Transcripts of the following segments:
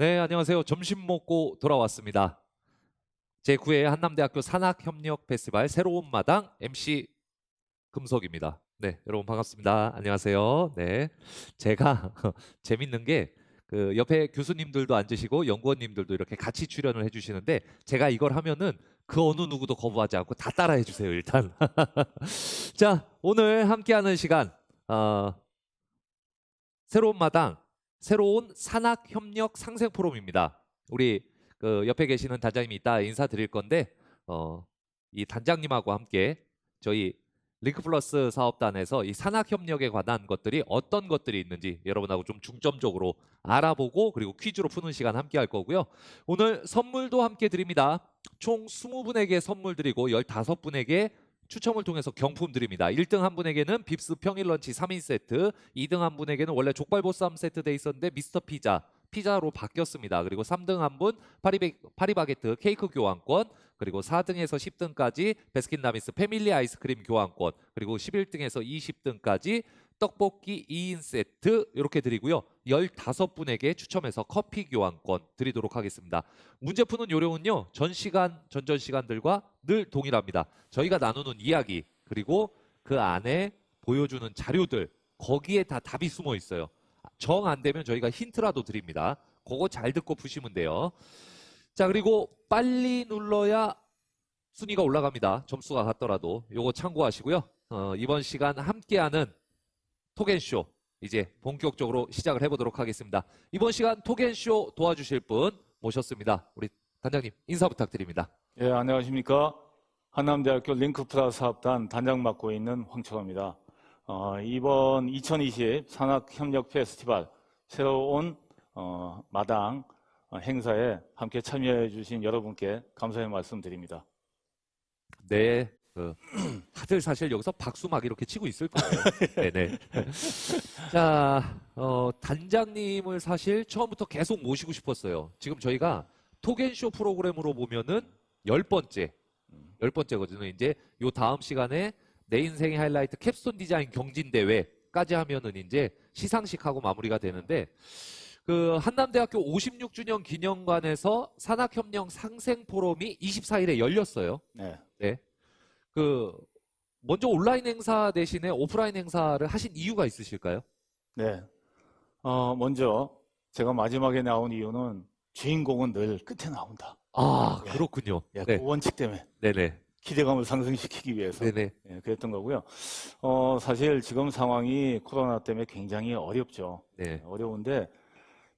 네, 안녕하세요. 점심 먹고 돌아왔습니다. 제9회 한남대학교 산학협력 페스티벌 새로운 마당 MC 금석입니다. 네, 여러분 반갑습니다. 안녕하세요. 네, 제가 재밌는 게 그 옆에 교수님들도 앉으시고 연구원님들도 이렇게 같이 출연을 해주시는데 제가 이걸 하면은 그 어느 누구도 거부하지 않고 다 따라해 주세요. 일단 자, 오늘 함께하는 시간 새로운 마당, 새로운 산학협력 상생 포럼입니다. 우리 그 옆에 계시는 단장님이 이따 인사드릴 건데 이 단장님하고 함께 저희 링크플러스 사업단에서 이 산학협력에 관한 것들이 어떤 것들이 있는지 여러분하고 좀 중점적으로 알아보고 그리고 퀴즈로 푸는 시간 함께 할 거고요. 오늘 선물도 함께 드립니다. 총 20분에게 선물 드리고 15분에게 추첨을 통해서 경품 드립니다. 1등 한 분에게는 빕스 평일 런치 3인 세트, 2등 한 분에게는 원래 족발보쌈 세트 돼 있었는데 미스터 피자로 바뀌었습니다. 그리고 3등 한 분 파리바게트 케이크 교환권, 그리고 4등에서 10등까지 베스킨라빈스 패밀리 아이스크림 교환권, 그리고 11등에서 20등까지 떡볶이 2인 세트 이렇게 드리고요. 15분에게 추첨해서 커피 교환권 드리도록 하겠습니다. 문제 푸는 요령은요. 전전 시간들과 늘 동일합니다. 저희가 나누는 이야기 그리고 그 안에 보여주는 자료들 거기에 다 답이 숨어 있어요. 정 안 되면 저희가 힌트라도 드립니다. 그거 잘 듣고 푸시면 돼요. 자, 그리고 빨리 눌러야 순위가 올라갑니다. 점수가 같더라도 요거 참고하시고요. 이번 시간 함께하는 톡앤쇼 이제 본격적으로 시작을 해보도록 하겠습니다. 이번 시간 톡앤쇼 도와주실 분 모셨습니다. 우리 단장님 인사 부탁드립니다. 예, 안녕하십니까. 한남대학교 링크플러스 사업단 단장 맡고 있는 황철호입니다. 이번 2020 산학협력 페스티벌 새로운 마당 행사에 함께 참여해 주신 여러분께 감사의 말씀 드립니다. 네, 다들 사실 여기서 박수 막 이렇게 치고 있을 거예요. 네네. 자, 단장님을 사실 처음부터 계속 모시고 싶었어요. 지금 저희가 톡앤쇼 프로그램으로 보면은 10번째거든요. 이제 요 다음 시간에 내 인생의 하이라이트 캡스톤 디자인 경진대회까지 하면은 이제 시상식하고 마무리가 되는데 그 한남대학교 56주년 기념관에서 산학협력 상생 포럼이 24일에 열렸어요. 네. 네. 그 먼저 온라인 행사 대신에 오프라인 행사를 하신 이유가 있으실까요? 네. 먼저 제가 마지막에 나온 이유는 주인공은 늘 끝에 나온다. 아, 예. 그렇군요. 예, 네. 그 원칙 때문에 네네. 기대감을 상승시키기 위해서 네네. 예, 그랬던 거고요. 사실 지금 상황이 코로나 때문에 굉장히 어렵죠. 네. 어려운데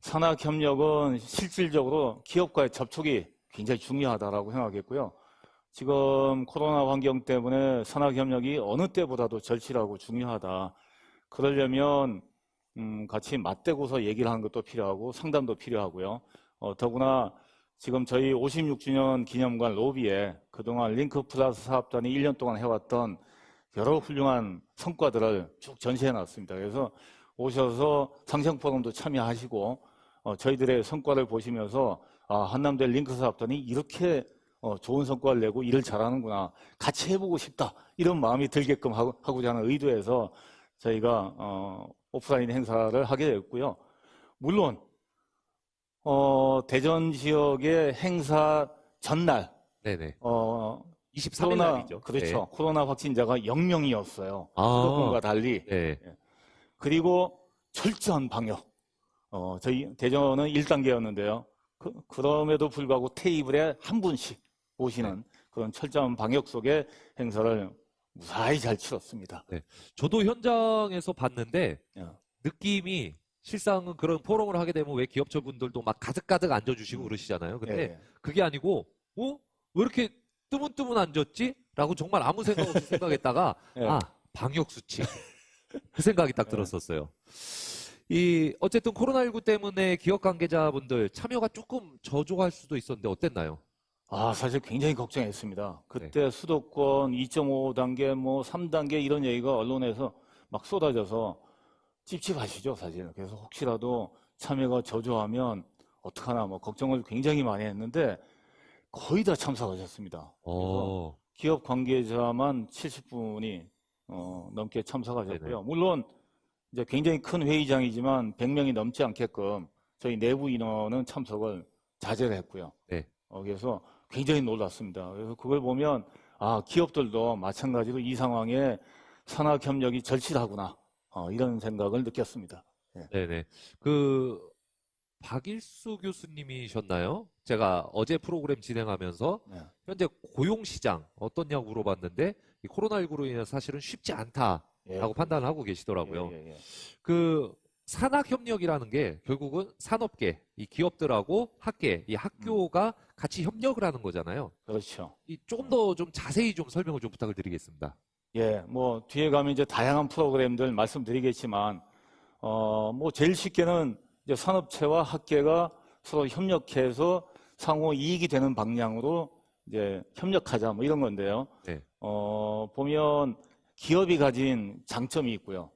산학협력은 실질적으로 기업과의 접촉이 굉장히 중요하다라고 생각했고요. 지금 코로나 환경 때문에 산학협력이 어느 때보다도 절실하고 중요하다. 그러려면 같이 맞대고서 얘기를 하는 것도 필요하고 상담도 필요하고요. 더구나 지금 저희 56주년 기념관 로비에 그동안 링크플러스 사업단이 1년 동안 해왔던 여러 훌륭한 성과들을 쭉 전시해놨습니다. 그래서 오셔서 상생포럼도 참여하시고 저희들의 성과를 보시면서 한남대 링크 사업단이 이렇게 좋은 성과를 내고 일을 잘하는구나. 같이 해보고 싶다. 이런 마음이 들게끔 하고자 하는 의도에서 저희가 오프라인 행사를 하게 되었고요. 물론 대전 지역의 행사 전날 네네. 23일 코로나, 날이죠. 그렇죠. 네. 코로나 확진자가 0명이었어요. 수도권과 달리. 네. 그리고 철저한 방역. 저희 대전은 1단계였는데요. 그럼에도 불구하고 테이블에 한 분씩 오시는 그런 철저한 방역 속의 행사를 무사히 잘 치렀습니다. 네. 저도 현장에서 봤는데 예. 느낌이 실상은 그런 포럼을 하게 되면 왜 기업체분들도 막 가득가득 앉아주시고 그러시잖아요. 근데 예. 그게 아니고 왜 이렇게 뜨문뜨문 앉았지? 라고 정말 아무 생각 없이 생각했다가 예. 방역 수칙 그 생각이 딱 들었었어요. 이 어쨌든 코로나19 때문에 기업 관계자분들 참여가 조금 저조할 수도 있었는데 어땠나요? 사실 굉장히 걱정했습니다. 그때 수도권 2.5단계, 뭐 3단계 이런 얘기가 언론에서 막 쏟아져서 찝찝하시죠, 사실. 그래서 혹시라도 참여가 저조하면 어떡하나 뭐 걱정을 굉장히 많이 했는데 거의 다 참석하셨습니다. 그래서 기업 관계자만 70분이 넘게 참석하셨고요. 네네. 물론 이제 굉장히 큰 회의장이지만 100명이 넘지 않게끔 저희 내부 인원은 참석을 자제를 했고요. 네. 그래서 굉장히 놀랐습니다. 그래서 그걸 보면 기업들도 마찬가지로 이 상황에 산학협력이 절실하구나 이런 생각을 느꼈습니다. 네네. 박일수 교수님이셨나요? 제가 어제 프로그램 진행하면서 네. 현재 고용시장 어떻냐고 물어봤는데 이 코로나19로 인해서 사실은 쉽지 않다라고 예. 판단을 하고 계시더라고요. 예. 그 산학협력이라는 게 결국은 산업계, 이 기업들하고 학계, 이 학교가 같이 협력을 하는 거잖아요. 그렇죠. 이 조금 더 좀 자세히 좀 설명을 좀 부탁을 드리겠습니다. 예, 뭐 뒤에 가면 이제 다양한 프로그램들 말씀드리겠지만 뭐 제일 쉽게는 이제 산업체와 학계가 서로 협력해서 상호 이익이 되는 방향으로 이제 협력하자 뭐 이런 건데요. 네. 보면 기업이 가진 장점이 있고요.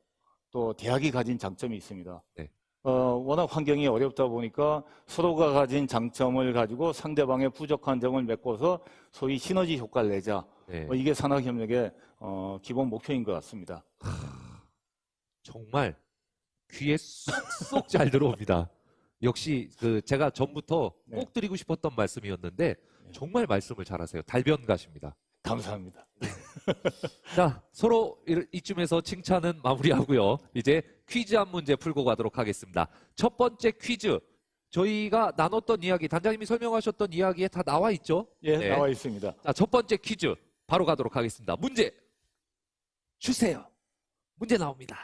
또 대학이 가진 장점이 있습니다. 네. 워낙 환경이 어렵다 보니까 서로가 가진 장점을 가지고 상대방의 부족한 점을 메꿔서 소위 시너지 효과를 내자. 네. 이게 산학협력의 기본 목표인 것 같습니다. 정말 귀에 쏙쏙 잘 들어옵니다. 역시 제가 전부터 네. 꼭 드리고 싶었던 말씀이었는데 정말 말씀을 잘하세요. 달변가십니다. 감사합니다. 자, 서로 이쯤에서 칭찬은 마무리하고요. 이제 퀴즈 한 문제 풀고 가도록 하겠습니다. 첫 번째 퀴즈. 저희가 나눴던 이야기, 단장님이 설명하셨던 이야기에 다 나와 있죠? 예, 네. 나와 있습니다. 자, 첫 번째 퀴즈 바로 가도록 하겠습니다. 문제 주세요. 문제 나옵니다.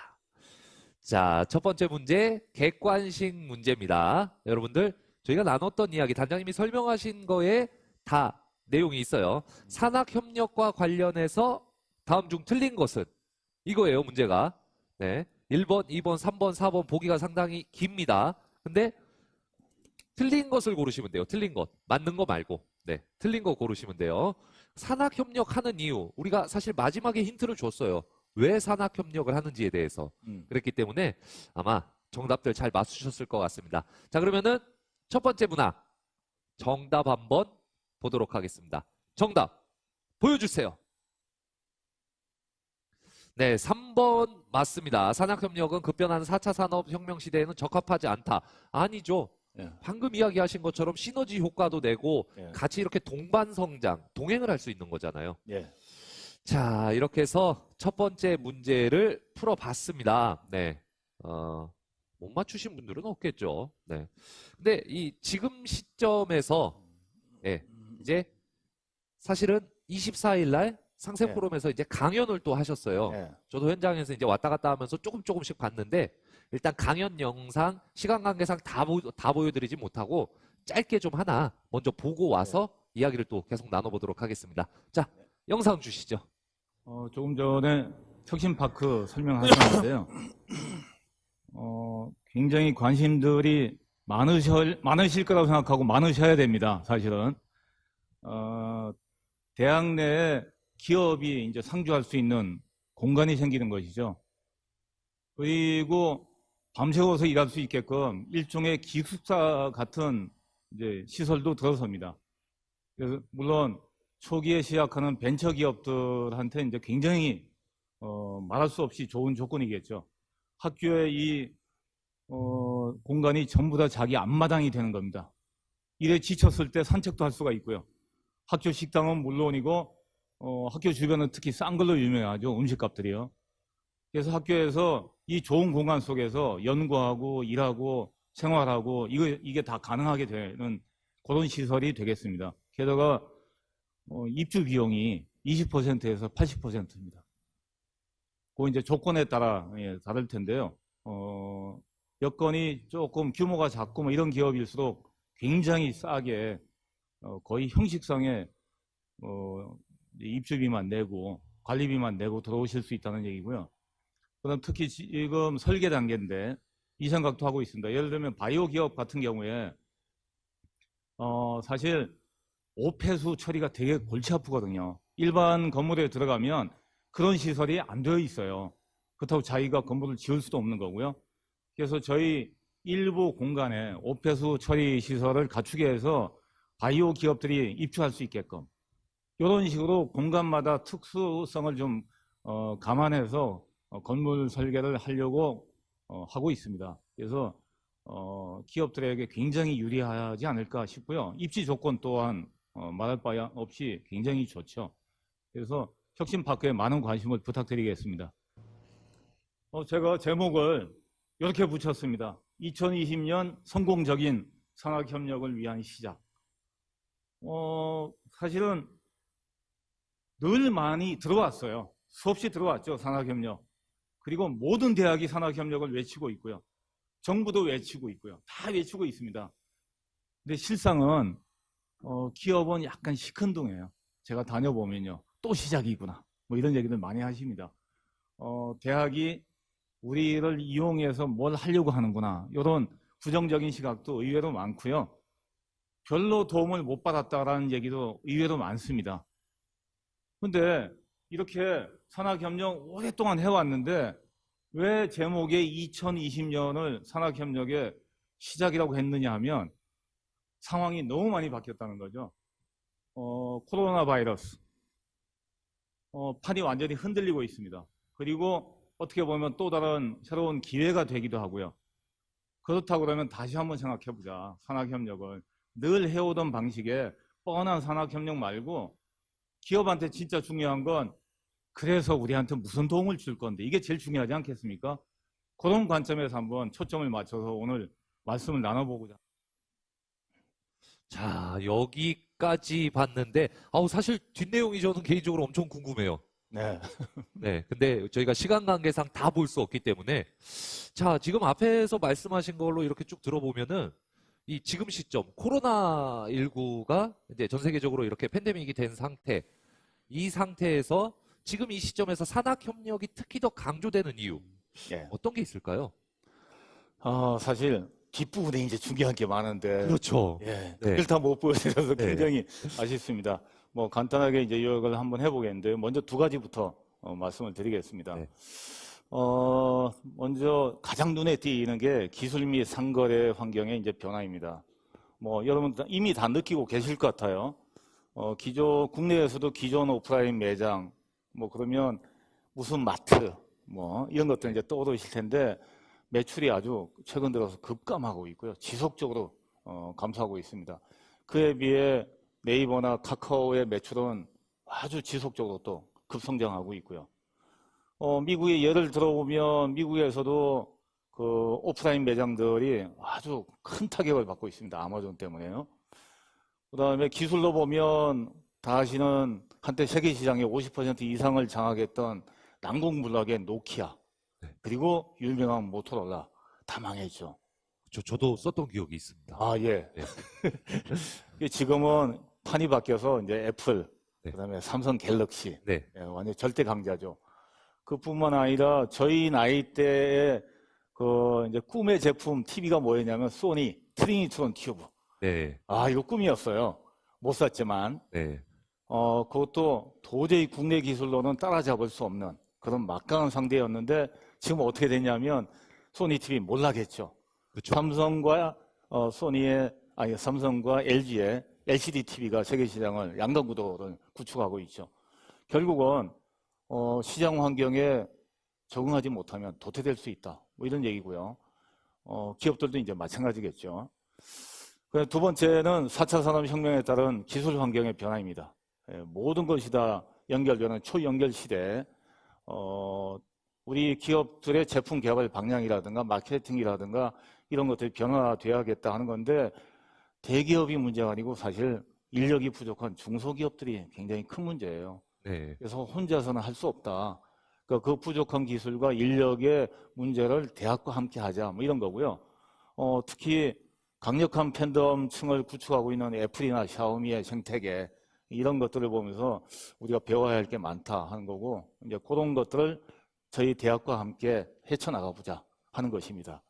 자, 첫 번째 문제 객관식 문제입니다. 여러분들 저희가 나눴던 이야기, 단장님이 설명하신 거에 다 내용이 있어요. 산학협력과 관련해서 다음 중 틀린 것은 이거예요, 문제가. 네. 1번, 2번, 3번, 4번 보기가 상당히 깁니다. 근데 틀린 것을 고르시면 돼요. 틀린 것. 맞는 거 말고. 네. 틀린 거 고르시면 돼요. 산학협력하는 이유. 우리가 사실 마지막에 힌트를 줬어요. 왜 산학협력을 하는지에 대해서. 그랬기 때문에 아마 정답들 잘 맞추셨을 것 같습니다. 자, 그러면은 첫 번째 문항. 정답 한번 보도록 하겠습니다. 정답 보여주세요. 네, 3번 맞습니다. 산학협력은 급변하는 4차 산업혁명 시대에는 적합하지 않다. 아니죠. 예. 방금 이야기하신 것처럼 시너지 효과도 내고 예. 같이 이렇게 동반성장, 동행을 할 수 있는 거잖아요. 예. 자, 이렇게 해서 첫 번째 문제를 풀어봤습니다. 네, 못 맞추신 분들은 없겠죠. 네. 근데 이 지금 시점에서 네, 이제 사실은 24일 날 상생 네. 포럼에서 이제 강연을 또 하셨어요. 예. 저도 현장에서 이제 왔다 갔다 하면서 조금씩 봤는데 일단 강연 영상 시간 관계상 다 보여드리지 못하고 짧게 좀 하나 먼저 보고 와서 이야기를 또 계속 나눠보도록 하겠습니다. 자, 영상 주시죠. 조금 전에 혁신파크 설명하셨는데요. 굉장히 관심들이 많으실 거라고 생각하고 많으셔야 됩니다. 사실은. 대학 내에 기업이 이제 상주할 수 있는 공간이 생기는 것이죠. 그리고 밤새워서 일할 수 있게끔 일종의 기숙사 같은 이제 시설도 들어섭니다. 그래서 물론 초기에 시작하는 벤처 기업들한테 이제 굉장히 말할 수 없이 좋은 조건이겠죠. 학교의 이 공간이 전부 다 자기 앞마당이 되는 겁니다. 일에 지쳤을 때 산책도 할 수가 있고요. 학교 식당은 물론이고 학교 주변은 특히 싼 걸로 유명하죠. 음식값들이요. 그래서 학교에서 이 좋은 공간 속에서 연구하고 일하고 생활하고 이게 다 가능하게 되는 그런 시설이 되겠습니다. 게다가 입주 비용이 20%에서 80%입니다. 그 이제 조건에 따라 다를 텐데요. 여건이 조금 규모가 작고 뭐 이런 기업일수록 굉장히 싸게 거의 형식상의 입주비만 내고 관리비만 내고 들어오실 수 있다는 얘기고요. 그다음 특히 지금 설계 단계인데 이 생각도 하고 있습니다. 예를 들면 바이오 기업 같은 경우에 사실 오폐수 처리가 되게 골치 아프거든요. 일반 건물에 들어가면 그런 시설이 안 되어 있어요. 그렇다고 자기가 건물을 지을 수도 없는 거고요. 그래서 저희 일부 공간에 오폐수 처리 시설을 갖추게 해서 바이오 기업들이 입주할 수 있게끔 이런 식으로 공간마다 특수성을 좀 감안해서 건물 설계를 하려고 하고 있습니다. 그래서 기업들에게 굉장히 유리하지 않을까 싶고요. 입지 조건 또한 말할 바 없이 굉장히 좋죠. 그래서 혁신 파크에 많은 관심을 부탁드리겠습니다. 제가 제목을 이렇게 붙였습니다. 2020년 성공적인 산학협력을 위한 시작. 사실은 늘 많이 들어왔어요. 수없이 들어왔죠, 산학협력. 그리고 모든 대학이 산학협력을 외치고 있고요. 정부도 외치고 있고요. 다 외치고 있습니다. 근데 실상은 기업은 약간 시큰둥해요. 제가 다녀보면요. 또 시작이구나. 뭐 이런 얘기들 많이 하십니다. 대학이 우리를 이용해서 뭘 하려고 하는구나. 이런 부정적인 시각도 의외로 많고요. 별로 도움을 못 받았다라는 얘기도 의외로 많습니다. 근데 이렇게 산학협력 오랫동안 해왔는데 왜 제목에 2020년을 산학협력의 시작이라고 했느냐 하면 상황이 너무 많이 바뀌었다는 거죠. 코로나 바이러스. 판이 완전히 흔들리고 있습니다. 그리고 어떻게 보면 또 다른 새로운 기회가 되기도 하고요. 그렇다고 그러면 다시 한번 생각해보자. 산학협력을. 늘 해오던 방식의 뻔한 산학협력 말고 기업한테 진짜 중요한 건 그래서 우리한테 무슨 도움을 줄 건데 이게 제일 중요하지 않겠습니까? 그런 관점에서 한번 초점을 맞춰서 오늘 말씀을 나눠보고자. 자, 여기까지 봤는데, 사실 뒷내용이 저는 개인적으로 엄청 궁금해요. 네. 네, 근데 저희가 시간 관계상 다 볼 수 없기 때문에, 자, 지금 앞에서 말씀하신 걸로 이렇게 쭉 들어보면은, 이 지금 시점, 코로나19가 이제 전 세계적으로 이렇게 팬데믹이 된 상태, 이 상태에서 지금 이 시점에서 산학협력이 특히 더 강조되는 이유, 예. 어떤 게 있을까요? 사실 뒷부분에 이제 중요한 게 많은데 그렇죠. 예, 네. 그걸 다 못 보여드려서 네. 굉장히 아쉽습니다. 뭐 간단하게 이제 요약을 한번 해보겠는데요. 먼저 두 가지부터 말씀을 드리겠습니다. 네. 먼저 가장 눈에 띄는 게 기술 및 상거래 환경의 이제 변화입니다. 뭐 여러분 이미 다 느끼고 계실 것 같아요. 국내에서도 기존 오프라인 매장, 뭐 그러면 무슨 마트, 뭐 이런 것들 이제 떠오르실 텐데 매출이 아주 최근 들어서 급감하고 있고요. 지속적으로 감소하고 있습니다. 그에 비해 네이버나 카카오의 매출은 아주 지속적으로 또 급성장하고 있고요. 미국의 예를 들어보면 미국에서도 그 오프라인 매장들이 아주 큰 타격을 받고 있습니다. 아마존 때문에요. 그 다음에 기술로 보면 다 아시는 한때 세계 시장의 50% 이상을 장악했던 난공불락의 노키아, 그리고 유명한 모토로라 다 망했죠. 저도 썼던 기억이 있습니다. 아, 예. 네. 지금은 판이 바뀌어서 이제 애플, 네. 그다음에 삼성 갤럭시, 네. 예, 완전 절대 강자죠. 그뿐만 아니라 저희 나이 때에 그 이제 꿈의 제품 TV가 뭐였냐면 소니 트리니트론 튜브. 네. 이거 꿈이었어요. 못 샀지만. 네. 그것도 도저히 국내 기술로는 따라잡을 수 없는 그런 막강한 상대였는데 지금 어떻게 됐냐면 소니 TV 몰락했죠. 그렇죠. 삼성과 삼성과 LG의 LCD TV가 세계 시장을 양강 구도를 구축하고 있죠. 결국은 시장 환경에 적응하지 못하면 도태될 수 있다. 뭐 이런 얘기고요. 기업들도 이제 마찬가지겠죠. 두 번째는 4차 산업혁명에 따른 기술 환경의 변화입니다. 모든 것이 다 연결되는 초연결 시대. 우리 기업들의 제품 개발 방향이라든가 마케팅이라든가 이런 것들이 변화돼야겠다 하는 건데 대기업이 문제가 아니고 사실 인력이 부족한 중소기업들이 굉장히 큰 문제예요. 네. 그래서 혼자서는 할 수 없다. 그러니까 그 부족한 기술과 인력의 문제를 대학과 함께 하자. 뭐 이런 거고요. 특히 강력한 팬덤층을 구축하고 있는 애플이나 샤오미의 생태계 이런 것들을 보면서 우리가 배워야 할 게 많다 하는 거고 이제 그런 것들을 저희 대학과 함께 헤쳐나가 보자 하는 것입니다.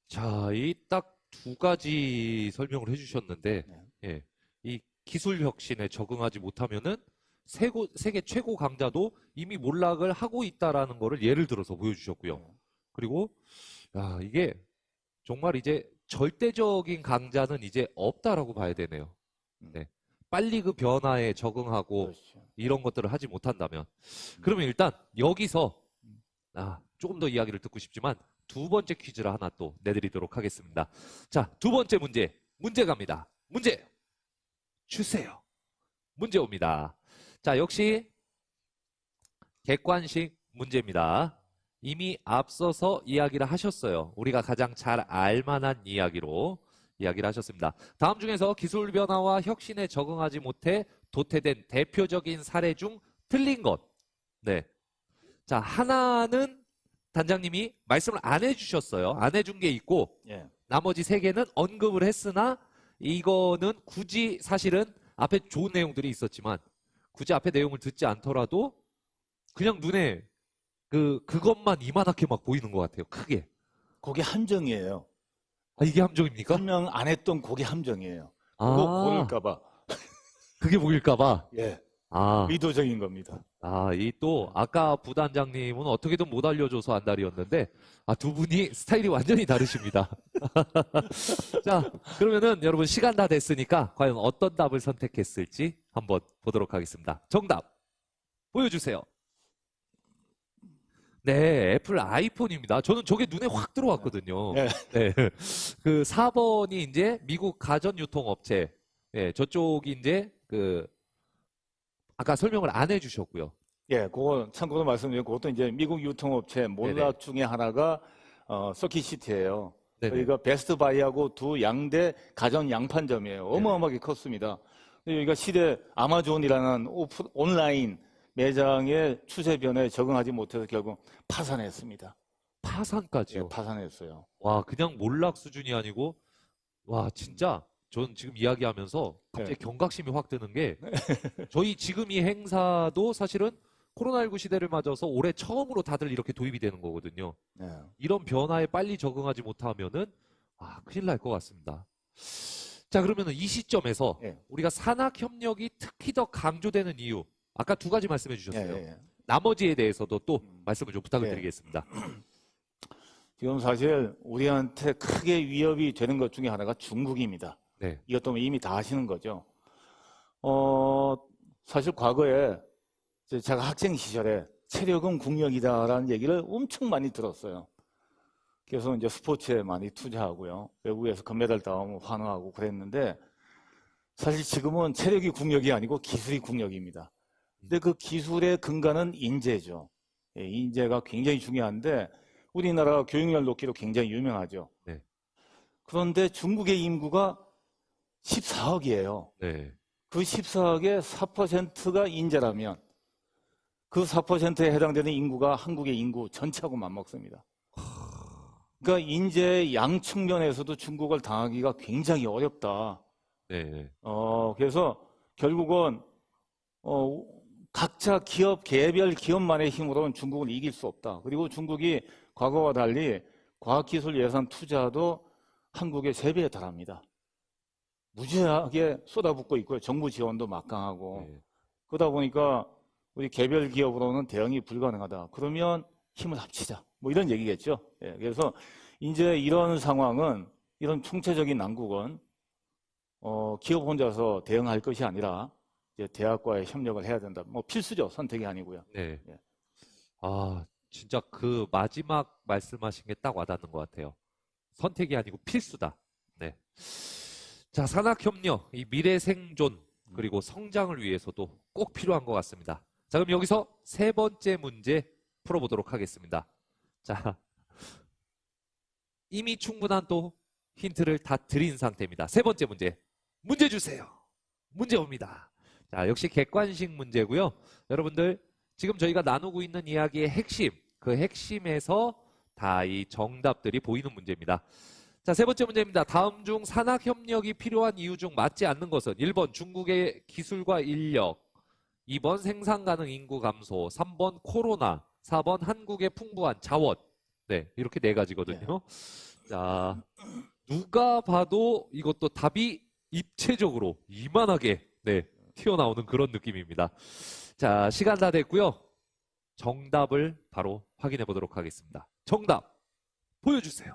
자, 이 딱 두 가지 설명을 해주셨는데, 예, 이 기술 혁신에 적응하지 못하면은 세계 최고 강자도 이미 몰락을 하고 있다라는 거를 예를 들어서 보여주셨고요. 그리고 이게 정말 이제 절대적인 강자는 이제 없다라고 봐야 되네요. 네. 빨리 그 변화에 적응하고 그렇죠. 이런 것들을 하지 못한다면 그러면 일단 여기서 조금 더 이야기를 듣고 싶지만 두 번째 퀴즈를 하나 또 내드리도록 하겠습니다. 자, 두 번째 문제 갑니다. 문제 주세요. 문제 옵니다. 자, 역시 객관식 문제입니다. 이미 앞서서 이야기를 하셨어요. 우리가 가장 잘 알만한 이야기로 이야기를 하셨습니다. 다음 중에서 기술 변화와 혁신에 적응하지 못해 도태된 대표적인 사례 중 틀린 것. 네. 자, 하나는 단장님이 말씀을 안 해주셨어요. 안 해준 게 있고, 예. 나머지 세 개는 언급을 했으나, 이거는 굳이 사실은 앞에 좋은 내용들이 있었지만, 굳이 앞에 내용을 듣지 않더라도, 그냥 눈에 그것만 이만하게 막 보이는 것 같아요. 크게. 그게 함정이에요. 아, 이게 함정입니까? 설명 안 했던 그게 함정이에요. 그거 아, 보일까봐. 그게 보일까봐. 예. 아, 의도적인 겁니다. 이 또, 아까 부단장님은 어떻게든 못 알려줘서 안달이었는데, 두 분이 스타일이 완전히 다르십니다. 자, 그러면은 여러분 시간 다 됐으니까, 과연 어떤 답을 선택했을지 한번 보도록 하겠습니다. 정답, 보여주세요. 네, 애플 아이폰입니다. 저는 저게 눈에 확 들어왔거든요. 네. 네. 그 4번이 이제 미국 가전 유통업체. 네, 저쪽이 이제 아까 설명을 안 해주셨고요. 예, 그거 참고로 말씀드리고 그것도 이제 미국 유통업체 몰락 중에 하나가 서킷시티예요. 네네. 여기가 베스트바이하고 두 양대 가전 양판점이에요. 어마어마하게 컸습니다. 근데 여기가 시대 아마존이라는 온라인 매장의 추세 변화에 적응하지 못해서 결국 파산했습니다. 파산까지요. 예, 파산했어요. 와, 그냥 몰락 수준이 아니고, 와, 진짜, 전 지금 이야기하면서 갑자기 경각심이 확 드는 게, 저희 지금 이 행사도 사실은 코로나19 시대를 맞아서 올해 처음으로 다들 이렇게 도입이 되는 거거든요. 네. 이런 변화에 빨리 적응하지 못하면은, 큰일 날 것 같습니다. 자, 그러면은 이 시점에서 예. 우리가 산학협력이 특히 더 강조되는 이유, 아까 두 가지 말씀해 예, 주셨어요. 예, 예. 나머지에 대해서도 또 말씀을 좀 부탁을 예. 드리겠습니다. 지금 사실 우리한테 크게 위협이 되는 것 중에 하나가 중국입니다. 네. 이것도 이미 다 아시는 거죠. 사실 과거에 제가 학생 시절에 체력은 국력이다라는 얘기를 엄청 많이 들었어요. 그래서 이제 스포츠에 많이 투자하고요. 외국에서 금메달 따오면 환호하고 그랬는데 사실 지금은 체력이 국력이 아니고 기술이 국력입니다. 근데 그 기술의 근간은 인재죠. 예, 인재가 굉장히 중요한데 우리나라가 교육열 높기로 굉장히 유명하죠. 네. 그런데 중국의 인구가 14억이에요. 네. 그 14억의 4%가 인재라면 그 4%에 해당되는 인구가 한국의 인구 전체하고 맞먹습니다. 그러니까 인재 양 측면에서도 중국을 당하기가 굉장히 어렵다. 네. 그래서 결국은 각자 개별 기업만의 힘으로는 중국을 이길 수 없다. 그리고 중국이 과거와 달리 과학기술 예산 투자도 한국의 3배에 달합니다. 무지하게 쏟아붓고 있고요. 정부 지원도 막강하고. 네. 그러다 보니까 우리 개별 기업으로는 대응이 불가능하다. 그러면 힘을 합치자. 뭐 이런 얘기겠죠. 예, 그래서 이제 이런 상황은, 이런 총체적인 난국은 기업 혼자서 대응할 것이 아니라 이제 대학과의 협력을 해야 된다. 뭐 필수죠. 선택이 아니고요. 네. 예. 진짜 그 마지막 말씀하신 게 딱 와닿는 것 같아요. 선택이 아니고 필수다. 네. 자, 산학협력, 이 미래 생존, 그리고 성장을 위해서도 꼭 필요한 것 같습니다. 자, 그럼 여기서 세 번째 문제 풀어보도록 하겠습니다. 자, 이미 충분한 또 힌트를 다 드린 상태입니다. 세 번째 문제 주세요. 문제 옵니다. 자, 역시 객관식 문제고요. 여러분들 지금 저희가 나누고 있는 이야기의 핵심, 그 핵심에서 다 이 정답들이 보이는 문제입니다. 자, 세 번째 문제입니다. 다음 중 산학협력이 필요한 이유 중 맞지 않는 것은 1번 중국의 기술과 인력, 2번 생산 가능 인구 감소, 3번 코로나, 4번 한국의 풍부한 자원. 네, 이렇게 네 가지거든요. 자, 누가 봐도 이것도 답이 입체적으로 이만하게 튀어나오는 그런 느낌입니다. 자, 시간 다 됐고요. 정답을 바로 확인해 보도록 하겠습니다. 정답 보여주세요.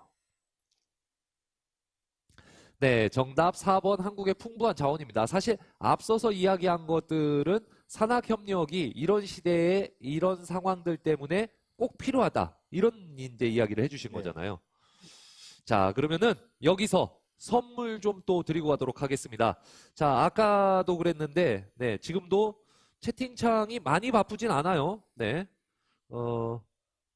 네, 정답 4번 한국의 풍부한 자원입니다. 사실 앞서서 이야기한 것들은 산학협력이 이런 시대에 이런 상황들 때문에 꼭 필요하다. 이런 이제 이야기를 해주신 네. 거잖아요. 자, 그러면은 여기서 선물 좀 또 드리고 가도록 하겠습니다. 자, 아까도 그랬는데, 네, 지금도 채팅창이 많이 바쁘진 않아요. 네, 어,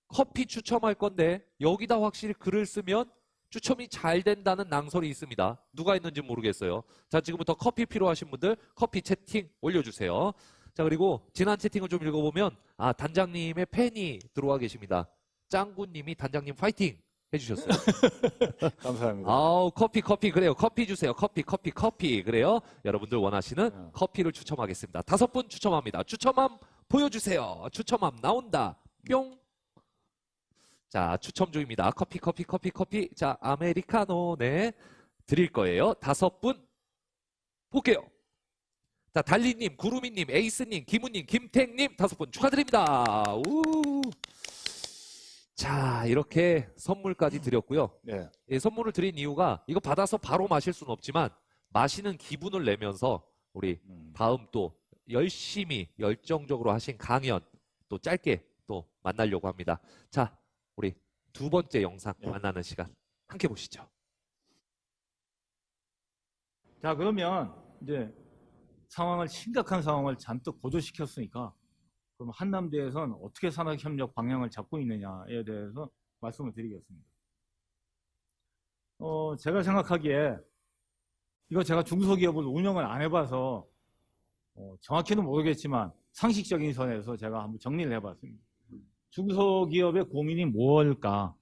커피 추첨할 건데 여기다 확실히 글을 쓰면 추첨이 잘 된다는 낭설이 있습니다. 누가 있는지 모르겠어요. 자, 지금부터 커피 필요하신 분들 커피 채팅 올려주세요. 자, 그리고 지난 채팅을 좀 읽어보면 단장님의 팬이 들어와 계십니다. 짱구님이 단장님 파이팅 해주셨어요. 감사합니다. 아우, 커피 그래요. 커피 주세요. 커피 그래요. 여러분들 원하시는 커피를 추첨하겠습니다. 5분 추첨합니다. 추첨함 보여주세요. 추첨함 나온다. 뿅. 자, 추첨 중입니다. 커피. 자, 아메리카노, 네. 드릴 거예요. 5분 볼게요. 자, 달리님, 구루미님, 에이스님, 김우님, 김택님 5분 축하드립니다. 우. 자, 이렇게 선물까지 드렸고요. 네. 예, 선물을 드린 이유가 이거 받아서 바로 마실 수는 없지만 마시는 기분을 내면서 우리 다음 또 열심히 열정적으로 하신 강연 또 짧게 또 만나려고 합니다. 자, 우리 두 번째 영상 네. 만나는 시간 함께 보시죠. 자, 그러면 이제 심각한 상황을 잔뜩 고조시켰으니까 그럼 한남대에서는 어떻게 산학협력 방향을 잡고 있느냐에 대해서 말씀을 드리겠습니다. 제가 생각하기에 이거 제가 중소기업을 운영을 안 해봐서 정확히는 모르겠지만 상식적인 선에서 제가 한번 정리를 해봤습니다. 중소기업의 고민이 뭘까?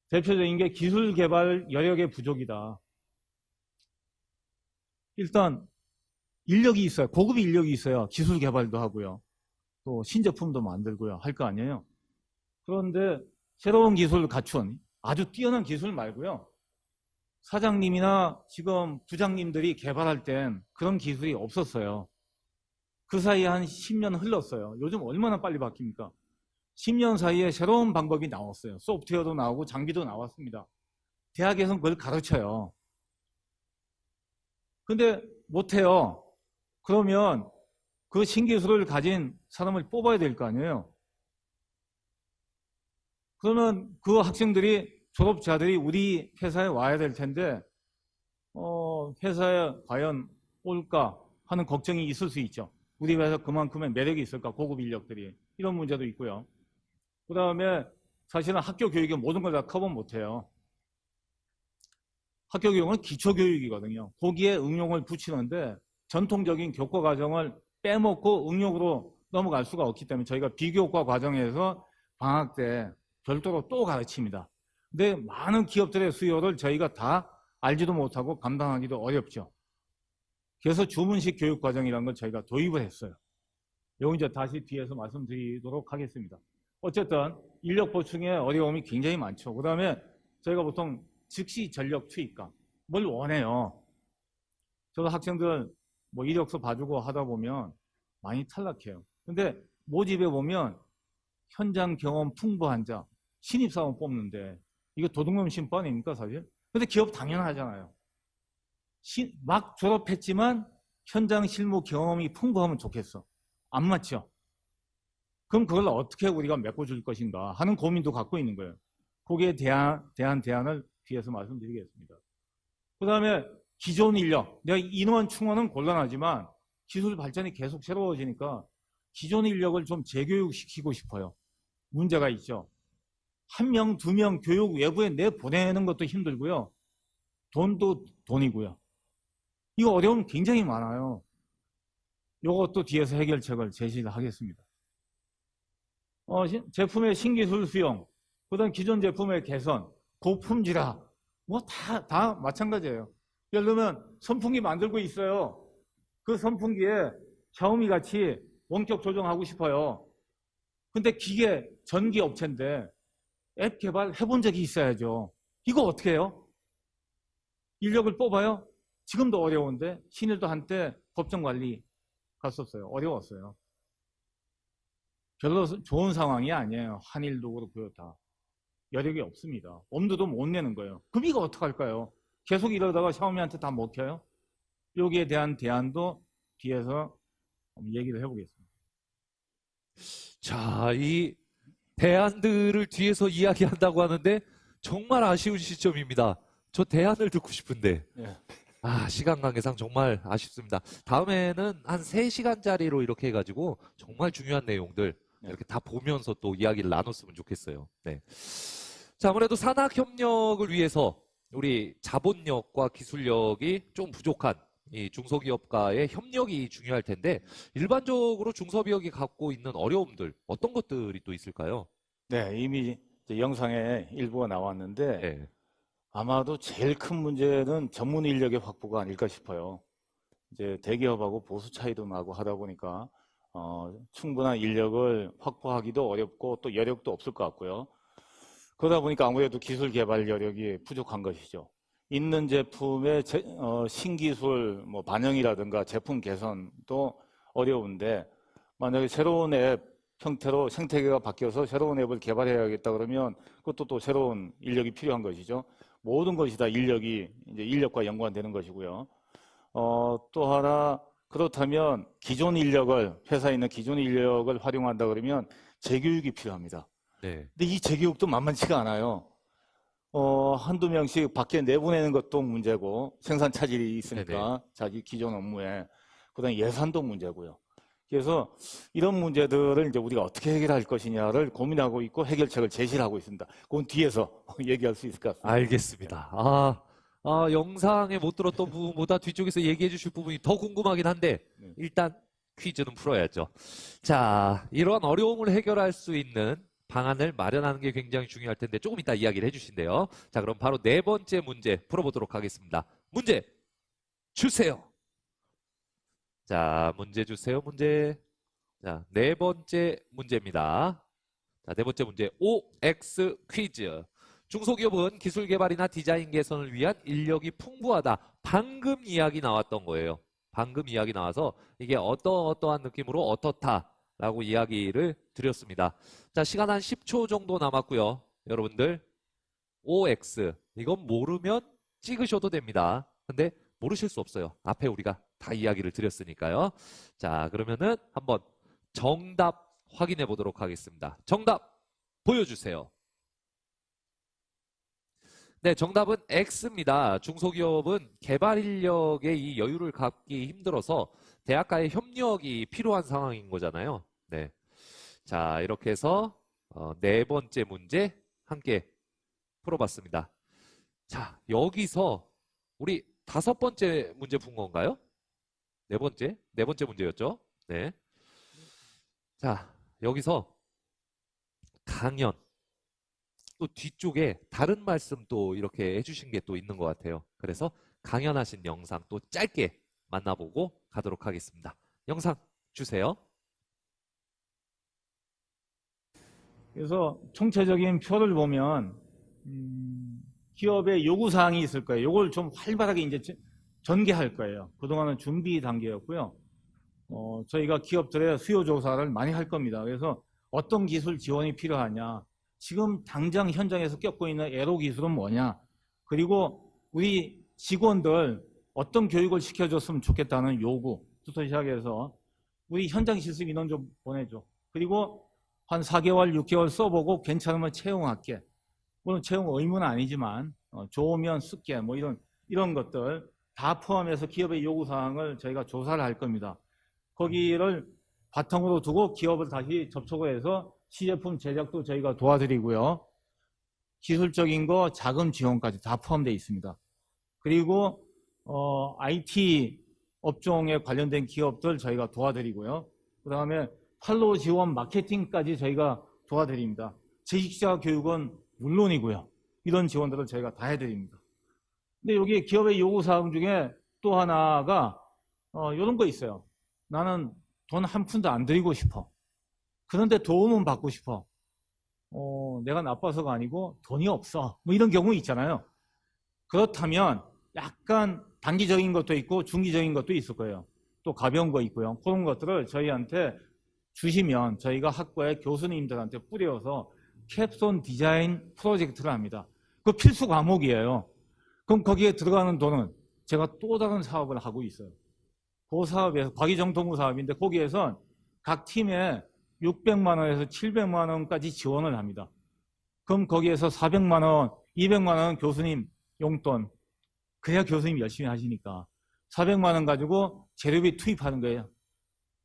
대표적인 게 기술 개발 여력의 부족이다. 일단 인력이 있어요. 고급 인력이 있어야 기술 개발도 하고요. 또 신제품도 만들고요. 할 거 아니에요. 그런데 새로운 기술을 갖춘 아주 뛰어난 기술 말고요. 사장님이나 지금 부장님들이 개발할 땐 그런 기술이 없었어요. 그 사이에 한 10년 흘렀어요. 요즘 얼마나 빨리 바뀝니까? 10년 사이에 새로운 방법이 나왔어요. 소프트웨어도 나오고 장비도 나왔습니다. 대학에서는 그걸 가르쳐요. 근데 못해요. 그러면 그 신기술을 가진 사람을 뽑아야 될 거 아니에요. 그러면 그 학생들이 졸업자들이 우리 회사에 와야 될 텐데 회사에 과연 올까 하는 걱정이 있을 수 있죠. 우리 회사 그만큼의 매력이 있을까, 고급 인력들이. 이런 문제도 있고요. 그 다음에 사실은 학교 교육의 모든 걸 다 커버 못해요. 학교 교육은 기초교육이거든요. 거기에 응용을 붙이는데 전통적인 교과 과정을 빼먹고 응용으로 넘어갈 수가 없기 때문에 저희가 비교과 과정에서 방학 때 별도로 또 가르칩니다. 근데 많은 기업들의 수요를 저희가 다 알지도 못하고 감당하기도 어렵죠. 그래서 주문식 교육 과정이라는 걸 저희가 도입을 했어요. 이거 이제 다시 뒤에서 말씀드리도록 하겠습니다. 어쨌든 인력 보충의 어려움이 굉장히 많죠. 그 다음에 저희가 보통 즉시 전력 투입과 뭘 원해요. 저도 학생들 뭐 이력서 봐주고 하다 보면 많이 탈락해요. 근데 모집에 보면 현장 경험 풍부한 자, 신입사원 뽑는데 이거 도둑놈 심판입니까 사실? 근데 기업 당연하잖아요. 막 졸업했지만 현장 실무 경험이 풍부하면 좋겠어. 안 맞죠? 그럼 그걸 어떻게 우리가 메꿔줄 것인가 하는 고민도 갖고 있는 거예요. 거기에 대한 대안을 뒤에서 말씀드리겠습니다. 그 다음에 기존 인력, 내가 인원 충원은 곤란하지만 기술 발전이 계속 새로워지니까 기존 인력을 좀 재교육시키고 싶어요. 문제가 있죠. 1명, 2명 교육 외부에 내보내는 것도 힘들고요. 돈도 돈이고요. 이거 어려움 굉장히 많아요. 이것도 뒤에서 해결책을 제시를 하겠습니다. 제품의 신기술 수용, 그 다음 기존 제품의 개선, 고품질화, 뭐 다 마찬가지예요. 예를 들면 선풍기 만들고 있어요. 그 선풍기에 샤오미 같이 원격 조정하고 싶어요. 근데 기계 전기 업체인데 앱 개발 해본 적이 있어야죠. 이거 어떻게 해요? 인력을 뽑아요? 지금도 어려운데 신일도 한때 법정 관리 갔었어요. 어려웠어요. 별로 좋은 상황이 아니에요. 한일도 그렇고요. 다 여력이 없습니다. 엄두도 못 내는 거예요. 그럼 이거 어떡할까요? 계속 이러다가 샤오미한테 다 먹혀요? 여기에 대한 대안도 뒤에서 얘기를 해보겠습니다. 자, 이 대안들을 뒤에서 이야기한다고 하는데 정말 아쉬운 시점입니다. 저 대안을 듣고 싶은데. 예. 시간 관계상 정말 아쉽습니다. 다음에는 한 3시간짜리로 이렇게 해가지고 정말 중요한 내용들 이렇게 다 보면서 또 이야기를 나눴으면 좋겠어요. 네. 자, 아무래도 산학협력을 위해서 우리 자본력과 기술력이 좀 부족한 이 중소기업과의 협력이 중요할 텐데 일반적으로 중소기업이 갖고 있는 어려움들 어떤 것들이 또 있을까요? 네, 이미 이제 영상에 일부가 나왔는데 네. 아마도 제일 큰 문제는 전문 인력의 확보가 아닐까 싶어요. 이제 대기업하고 보수 차이도 나고 하다 보니까 충분한 인력을 확보하기도 어렵고 또 여력도 없을 것 같고요. 그러다 보니까 아무래도 기술 개발 여력이 부족한 것이죠. 있는 제품의 신기술 반영이라든가 제품 개선도 어려운데 만약에 새로운 앱 형태로 생태계가 바뀌어서 새로운 앱을 개발해야겠다 그러면 그것도 또 새로운 인력이 필요한 것이죠. 모든 것이 다 인력이 이제 인력과 연관되는 것이고요. 또 하나 그렇다면 기존 인력을 회사에 있는 기존 인력을 활용한다 그러면 재교육이 필요합니다. 네. 근데 이 재교육도 만만치가 않아요. 한두 명씩 밖에 내보내는 것도 문제고 생산 차질이 있으니까 자기 기존 업무에 그다음에 예산도 문제고요. 그래서 이런 문제들을 이제 우리가 어떻게 해결할 것이냐를 고민하고 있고 해결책을 제시를 하고 있습니다. 그건 뒤에서 얘기할 수 있을 것 같습니다. 알겠습니다. 영상에 못 들었던 부분보다 뒤쪽에서 얘기해 주실 부분이 더 궁금하긴 한데 일단 퀴즈는 풀어야죠. 자, 이런 어려움을 해결할 수 있는 방안을 마련하는 게 굉장히 중요할 텐데 조금 이따 이야기를 해주신대요. 자, 그럼 바로 4번째 문제 풀어보도록 하겠습니다. 문제 주세요. 자, 문제 주세요. 문제. 자, 4번째 문제입니다. 자, 4번째 문제 OX 퀴즈. 중소기업은 기술 개발이나 디자인 개선을 위한 인력이 풍부하다. 방금 이야기 나왔던 거예요. 방금 이야기 나와서 이게 어떠한 느낌으로 어떻다라고 이야기를 드렸습니다. 자, 시간 한 10초 정도 남았고요. 여러분들 OX 이건 모르면 찍으셔도 됩니다. 근데 모르실 수 없어요. 앞에 우리가 다 이야기를 드렸으니까요. 자, 그러면은 한번 정답 확인해 보도록 하겠습니다. 정답 보여주세요. 네, 정답은 X입니다. 중소기업은 개발 인력의 이 여유를 갖기 힘들어서 대학과의 협력이 필요한 상황인 거잖아요. 네. 자, 이렇게 해서 4번째 문제 함께 풀어봤습니다. 자, 여기서 우리 5번째 문제 푼 건가요? 4번째? 4번째 문제였죠? 네. 자, 여기서 강연. 또 뒤쪽에 다른 말씀 또 이렇게 해주신 게 또 있는 것 같아요. 그래서 강연하신 영상 또 짧게 만나보고 가도록 하겠습니다. 영상 주세요. 그래서 총체적인 표를 보면 기업의 요구사항이 있을 거예요. 이걸 좀 활발하게 이제 전개할 거예요. 그동안은 준비 단계였고요. 저희가 기업들의 수요 조사를 많이 할 겁니다. 그래서 어떤 기술 지원이 필요하냐, 지금 당장 현장에서 겪고 있는 애로 기술은 뭐냐, 그리고 우리 직원들 어떤 교육을 시켜줬으면 좋겠다는 요구부터 시작해서 우리 현장 실습 인원 좀 보내줘. 그리고 한 4개월, 6개월 써보고 괜찮으면 채용할게. 물론 채용 의무는 아니지만 좋으면 쓸게. 뭐 이런 것들 다 포함해서 기업의 요구사항을 저희가 조사를 할 겁니다. 거기를 바탕으로 두고 기업을 다시 접촉을 해서 시제품 제작도 저희가 도와드리고요. 기술적인 거 자금 지원까지 다 포함되어 있습니다. 그리고 IT 업종에 관련된 기업들 저희가 도와드리고요. 그 다음에 판로 지원 마케팅까지 저희가 도와드립니다. 재직자 교육은 물론이고요. 이런 지원들을 저희가 다 해드립니다. 근데 여기 기업의 요구사항 중에 또 하나가 이런 거 있어요. 나는 돈 한 푼도 안 들이고 싶어. 그런데 도움은 받고 싶어. 내가 나빠서가 아니고 돈이 없어. 뭐 이런 경우 있잖아요. 그렇다면 약간 단기적인 것도 있고 중기적인 것도 있을 거예요. 또 가벼운 거 있고요. 그런 것들을 저희한테 주시면 저희가 학과의 교수님들한테 뿌려서 캡손 디자인 프로젝트를 합니다. 그 필수 과목이에요. 그럼 거기에 들어가는 돈은 제가 또 다른 사업을 하고 있어요. 그 사업에서 과기정통부 사업인데 거기에선 각 팀에 600만 원에서 700만 원까지 지원을 합니다. 그럼 거기에서 400만 원, 200만 원 교수님 용돈, 그래야 교수님 열심히 하시니까 400만 원 가지고 재료비 투입하는 거예요.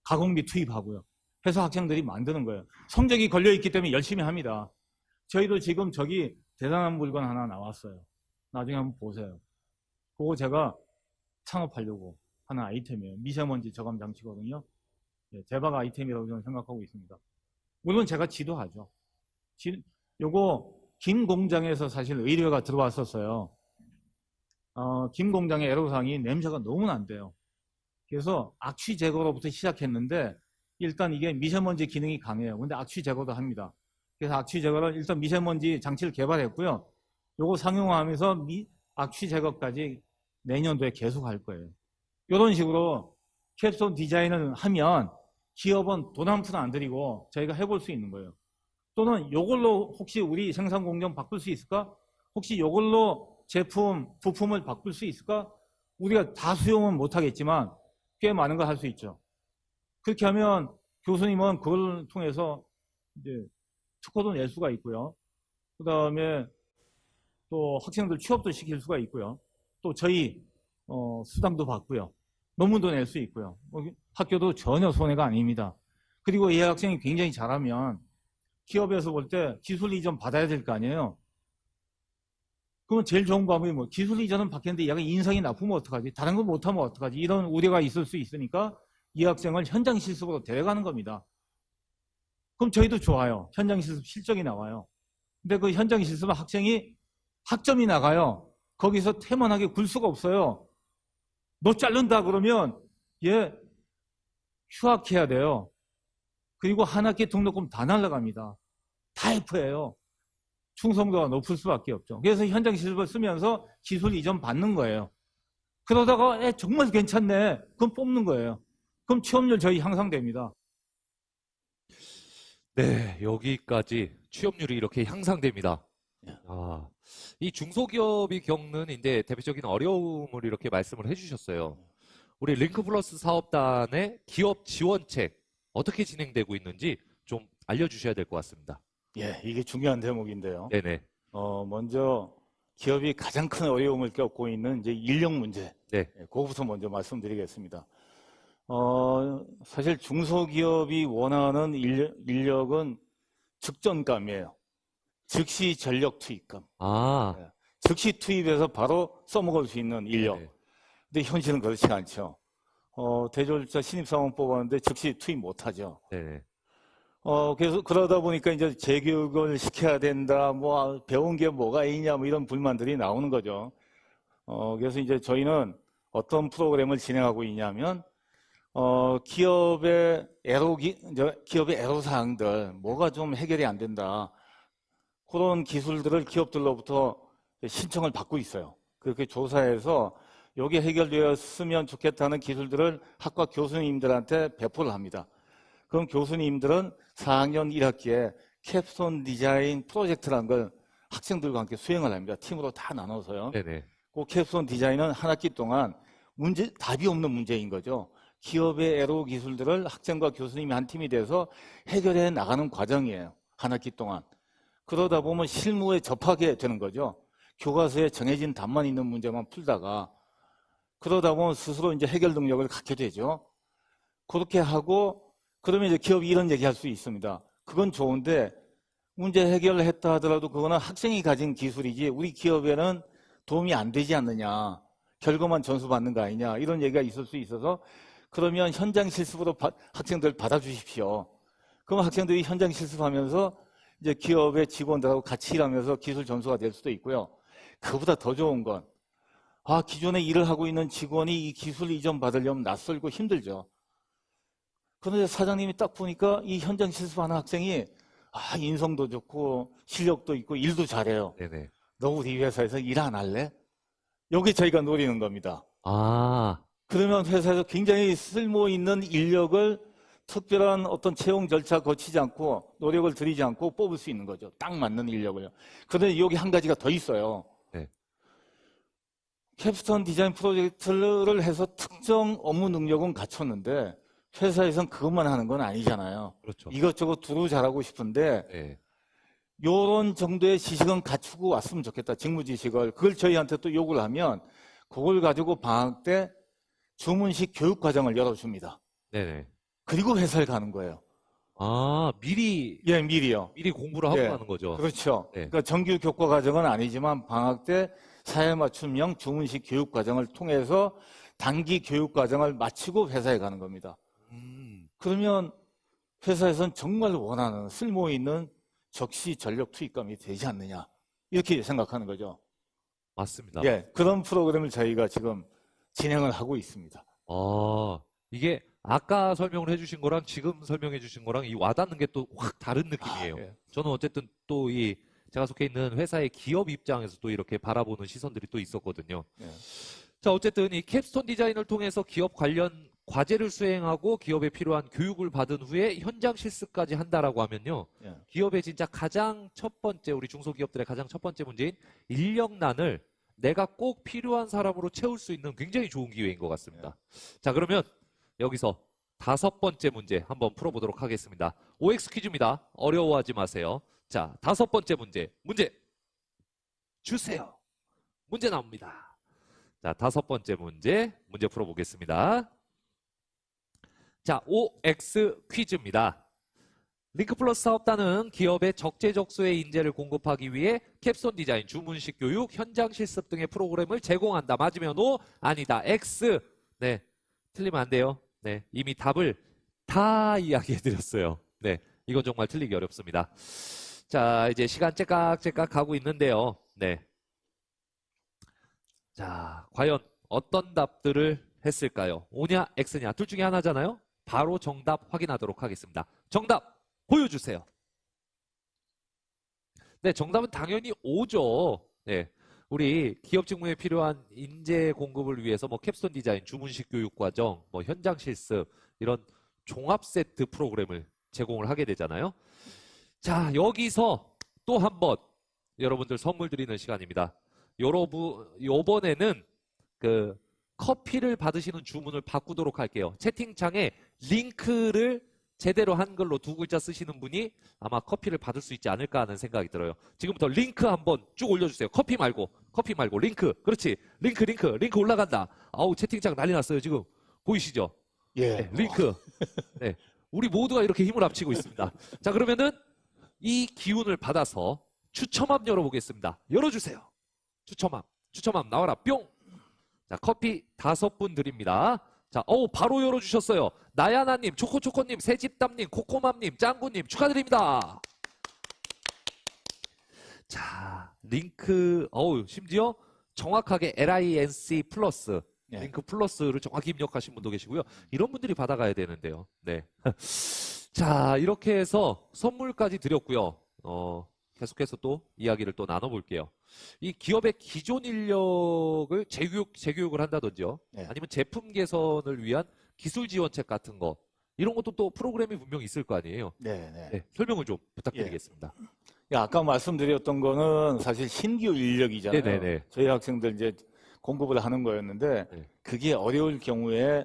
가공비 투입하고요. 해서 학생들이 만드는 거예요. 성적이 걸려있기 때문에 열심히 합니다. 저희도 지금 저기 대단한 물건 하나 나왔어요. 나중에 한번 보세요. 그거 제가 창업하려고 하는 아이템이에요. 미세먼지 저감 장치거든요. 예, 대박 아이템이라고 저는 생각하고 있습니다. 물론 제가 지도하죠. 요거 김 공장에서 사실 의뢰가 들어왔었어요. 김 공장의 애로사항이 냄새가 너무 난대요. 그래서 악취 제거로부터 시작했는데 일단 이게 미세먼지 기능이 강해요. 근데 악취 제거도 합니다. 그래서 악취 제거를 일단 미세먼지 장치를 개발했고요. 요거 상용화하면서 악취 제거까지 내년도에 계속 할 거예요. 이런 식으로 캡스톤 디자인을 하면 기업은 돈 한 푼 안 들이고 저희가 해볼 수 있는 거예요. 또는 이걸로 혹시 우리 생산 공정 바꿀 수 있을까? 혹시 이걸로 제품, 부품을 바꿀 수 있을까? 우리가 다 수용은 못하겠지만 꽤 많은 걸 할 수 있죠. 그렇게 하면 교수님은 그걸 통해서 이제 특허도 낼 수가 있고요. 그 다음에 또 학생들 취업도 시킬 수가 있고요. 또 저희 수당도 받고요. 논문도 낼 수 있고요. 학교도 전혀 손해가 아닙니다. 그리고 이 학생이 굉장히 잘하면 기업에서 볼 때 기술 이전 받아야 될 거 아니에요. 그러면 제일 좋은 방법이 뭐 기술 이전은 받겠는데 얘가 인성이 나쁘면 어떡하지? 다른 거 못하면 어떡하지? 이런 우려가 있을 수 있으니까 이 학생을 현장 실습으로 데려가는 겁니다. 그럼 저희도 좋아요. 현장 실습 실적이 나와요. 근데 그 현장 실습은 학생이 학점이 나가요. 거기서 태만하게 굴 수가 없어요. 너 자른다 그러면 얘 휴학해야 돼요. 그리고 한 학기 등록금 다 날라갑니다. 다 F예요. 충성도가 높을 수밖에 없죠. 그래서 현장 실습을 쓰면서 기술 이전 받는 거예요. 그러다가 정말 괜찮네. 그럼 뽑는 거예요. 그럼 취업률 저희 향상됩니다. 네, 여기까지 취업률이 이렇게 향상됩니다. 이 중소기업이 겪는 이제 대표적인 어려움을 이렇게 말씀을 해주셨어요. 우리 링크플러스 사업단의 기업 지원책 어떻게 진행되고 있는지 좀 알려주셔야 될 것 같습니다. 예, 이게 중요한 대목인데요. 네네. 먼저 기업이 가장 큰 어려움을 겪고 있는 이제 인력 문제. 네. 그거부터 먼저 말씀드리겠습니다. 사실 중소기업이 원하는 인력은 직전감이에요. 즉시 전력 투입감. 즉시 투입해서 바로 써먹을 수 있는 인력. 네네. 근데 현실은 그렇지 않죠. 대졸자 신입사원 뽑았는데 즉시 투입 못하죠. 네네. 그래서 그러다 보니까 이제 재교육을 시켜야 된다, 뭐, 배운 게 뭐가 있냐, 뭐 이런 불만들이 나오는 거죠. 그래서 이제 저희는 어떤 프로그램을 진행하고 있냐면, 기업의 애로사항들, 뭐가 좀 해결이 안 된다. 그런 기술들을 기업들로부터 신청을 받고 있어요. 그렇게 조사해서 여기 해결되었으면 좋겠다는 기술들을 학과 교수님들한테 배포를 합니다. 그럼 교수님들은 4학년 1학기에 캡스톤 디자인 프로젝트라는 걸 학생들과 함께 수행을 합니다. 팀으로 다 나눠서요. 네네. 그 캡스톤 디자인은 한 학기 동안 답이 없는 문제인 거죠. 기업의 애로 기술들을 학생과 교수님이 한 팀이 돼서 해결해 나가는 과정이에요. 한 학기 동안. 그러다 보면 실무에 접하게 되는 거죠. 교과서에 정해진 답만 있는 문제만 풀다가 그러다 보면 스스로 이제 해결 능력을 갖게 되죠. 그렇게 하고 그러면 이제 기업이 이런 얘기할 수 있습니다. 그건 좋은데 문제 해결을 했다 하더라도 그거는 학생이 가진 기술이지 우리 기업에는 도움이 안 되지 않느냐. 결과만 점수 받는 거 아니냐. 이런 얘기가 있을 수 있어서 그러면 현장 실습으로 학생들 받아주십시오. 그럼 학생들이 현장 실습하면서 이제 기업의 직원들하고 같이 일하면서 기술 전수가 될 수도 있고요. 그보다 더 좋은 건 기존에 일을 하고 있는 직원이 이 기술 이전 받으려면 낯설고 힘들죠. 그런데 사장님이 딱 보니까 이 현장 실습하는 학생이 인성도 좋고 실력도 있고 일도 잘해요. 네네. 너 우리 회사에서 일 안 할래? 여기 저희가 노리는 겁니다. 그러면 회사에서 굉장히 쓸모 있는 인력을 특별한 어떤 채용 절차 거치지 않고 노력을 들이지 않고 뽑을 수 있는 거죠. 딱 맞는 인력을요. 그런데 여기 한 가지가 더 있어요. 네. 캡스톤 디자인 프로젝트를 해서 특정 업무 능력은 갖췄는데 회사에선 그것만 하는 건 아니잖아요. 그렇죠. 이것저것 두루 잘하고 싶은데 네. 요런 정도의 지식은 갖추고 왔으면 좋겠다. 직무 지식을. 그걸 저희한테 또 요구를 하면 그걸 가지고 방학 때 주문식 교육 과정을 열어줍니다. 네네. 그리고 회사를 가는 거예요. 아, 미리 예, 미리요. 공부를 하고 예, 가는 거죠. 그렇죠. 네. 그러니까 정규 교과 과정은 아니지만 방학 때 사회 맞춤형 주문식 교육 과정을 통해서 단기 교육 과정을 마치고 회사에 가는 겁니다. 그러면 회사에선 정말 원하는 쓸모 있는 적시 전력 투입감이 되지 않느냐 이렇게 생각하는 거죠. 맞습니다. 예, 그런 프로그램을 저희가 지금 진행을 하고 있습니다. 아, 이게 아까 설명을 해주신 거랑 지금 설명해 주신 거랑 이 와닿는 게 또 확 다른 느낌이에요. 예. 저는 어쨌든 또 이 제가 속해 있는 회사의 기업 입장에서 또 이렇게 바라보는 시선들이 또 있었거든요. 예. 자, 어쨌든 이 캡스톤 디자인을 통해서 기업 관련 과제를 수행하고 기업에 필요한 교육을 받은 후에 현장 실습까지 한다라고 하면요. 예. 기업의 진짜 가장 첫 번째, 우리 중소기업들의 가장 첫 번째 문제인 인력난을 내가 꼭 필요한 사람으로 채울 수 있는 굉장히 좋은 기회인 것 같습니다. 자, 그러면 여기서 5번째 문제 한번 풀어보도록 하겠습니다. OX 퀴즈입니다. 어려워하지 마세요. 자, 5번째 문제 주세요. 문제 나옵니다. 자, 5번째 문제 풀어보겠습니다. 자, OX 퀴즈입니다. 링크플러스 사업단은 기업의 적재적소의 인재를 공급하기 위해 캡스톤 디자인, 주문식 교육, 현장 실습 등의 프로그램을 제공한다. 맞으면 O, 아니다. X. 네, 틀리면 안 돼요. 네, 이미 답을 다 이야기해드렸어요. 네, 이건 정말 틀리기 어렵습니다. 자, 이제 시간 째깍째깍 가고 있는데요. 네. 자, 과연 어떤 답들을 했을까요? O냐, X냐, 둘 중에 하나잖아요? 바로 정답 확인하도록 하겠습니다. 정답 보여주세요. 네, 정답은 당연히 O죠. 네. 우리 기업 직무에 필요한 인재 공급을 위해서 뭐 캡스톤 디자인, 주문식 교육 과정, 뭐 현장 실습 이런 종합 세트 프로그램을 제공을 하게 되잖아요. 자, 여기서 또 한 번 여러분들 선물 드리는 시간입니다. 요번에는 그 커피를 받으시는 주문을 바꾸도록 할게요. 채팅창에 링크를 제대로 한글로 2글자 쓰시는 분이 아마 커피를 받을 수 있지 않을까 하는 생각이 들어요. 지금부터 링크 한번 쭉 올려주세요. 커피 말고 링크. 그렇지. 링크 올라간다. 아우, 채팅창 난리 났어요. 지금 보이시죠? 예. 네, 링크. 네, 우리 모두가 이렇게 힘을 합치고 있습니다. 자, 그러면은 이 기운을 받아서 추첨함 열어보겠습니다. 열어주세요. 추첨함 나와라. 뿅. 자, 커피 5분 드립니다. 자, 바로 열어주셨어요. 나야나님, 초코초코님, 새집담님, 코코맘님, 짱구님 축하드립니다. 자, 링크, 심지어 정확하게 LINC 플러스, 예. 링크 플러스를 정확히 입력하신 분도 계시고요. 이런 분들이 받아가야 되는데요. 네. 자, 이렇게 해서 선물까지 드렸고요. 계속해서 또 이야기를 또 나눠볼게요. 이 기업의 기존 인력을 재교육을 한다든지요. 네. 아니면 제품 개선을 위한 기술 지원책 같은 거. 이런 것도 또 프로그램이 분명히 있을 거 아니에요. 네. 네, 설명을 좀 부탁드리겠습니다. 예, 아까 말씀드렸던 거는 사실 신규 인력이잖아요. 네네네. 저희 학생들 이제 공급을 하는 거였는데 네. 그게 어려울 경우에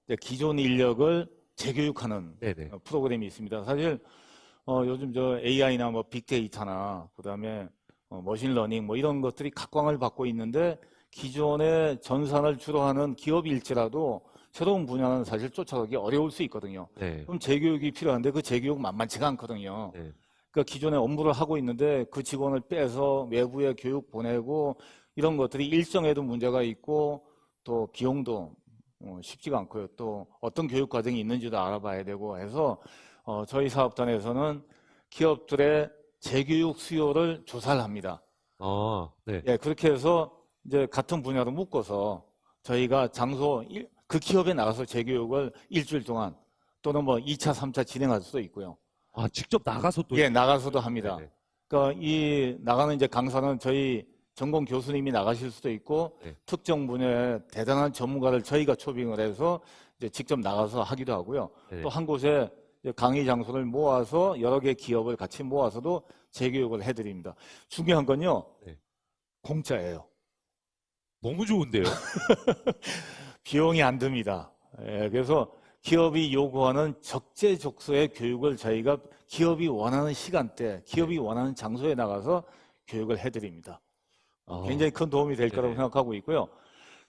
이제 기존 인력을 재교육하는 네네. 프로그램이 있습니다. 사실 요즘 저 AI나 뭐 빅데이터나 그다음에 머신러닝 뭐 이런 것들이 각광을 받고 있는데 기존의 전산을 주로 하는 기업일지라도 새로운 분야는 사실 쫓아가기 어려울 수 있거든요. 네. 그럼 재교육이 필요한데 그 재교육 만만치가 않거든요. 네. 그러니까 기존에 업무를 하고 있는데 그 직원을 빼서 외부에 교육 보내고 이런 것들이 일정에도 문제가 있고 또 비용도 쉽지가 않고요. 또 어떤 교육 과정이 있는지도 알아봐야 되고 해서 저희 사업단에서는 기업들의 재교육 수요를 조사를 합니다. 네. 예, 그렇게 해서 이제 같은 분야로 묶어서 저희가 그 기업에 나가서 재교육을 일주일 동안 또는 뭐 2차, 3차 진행할 수도 있고요. 아, 직접 나가서 또. 예, 나가서도 합니다. 네네. 그러니까 이 나가는 이제 강사는 저희 전공 교수님이 나가실 수도 있고 네. 특정 분야의 대단한 전문가를 저희가 초빙을 해서 이제 직접 나가서 하기도 하고요. 네. 또 한 곳에 이제 강의 장소를 모아서 여러 개 기업을 같이 모아서도 재교육을 해드립니다. 중요한 건요, 네. 공짜예요. 너무 좋은데요? 비용이 안 듭니다. 예, 그래서 기업이 요구하는 적재적소의 교육을 저희가 기업이 원하는 시간대, 기업이 원하는 장소에 나가서 교육을 해드립니다. 굉장히 큰 도움이 될 거라고 네네. 생각하고 있고요.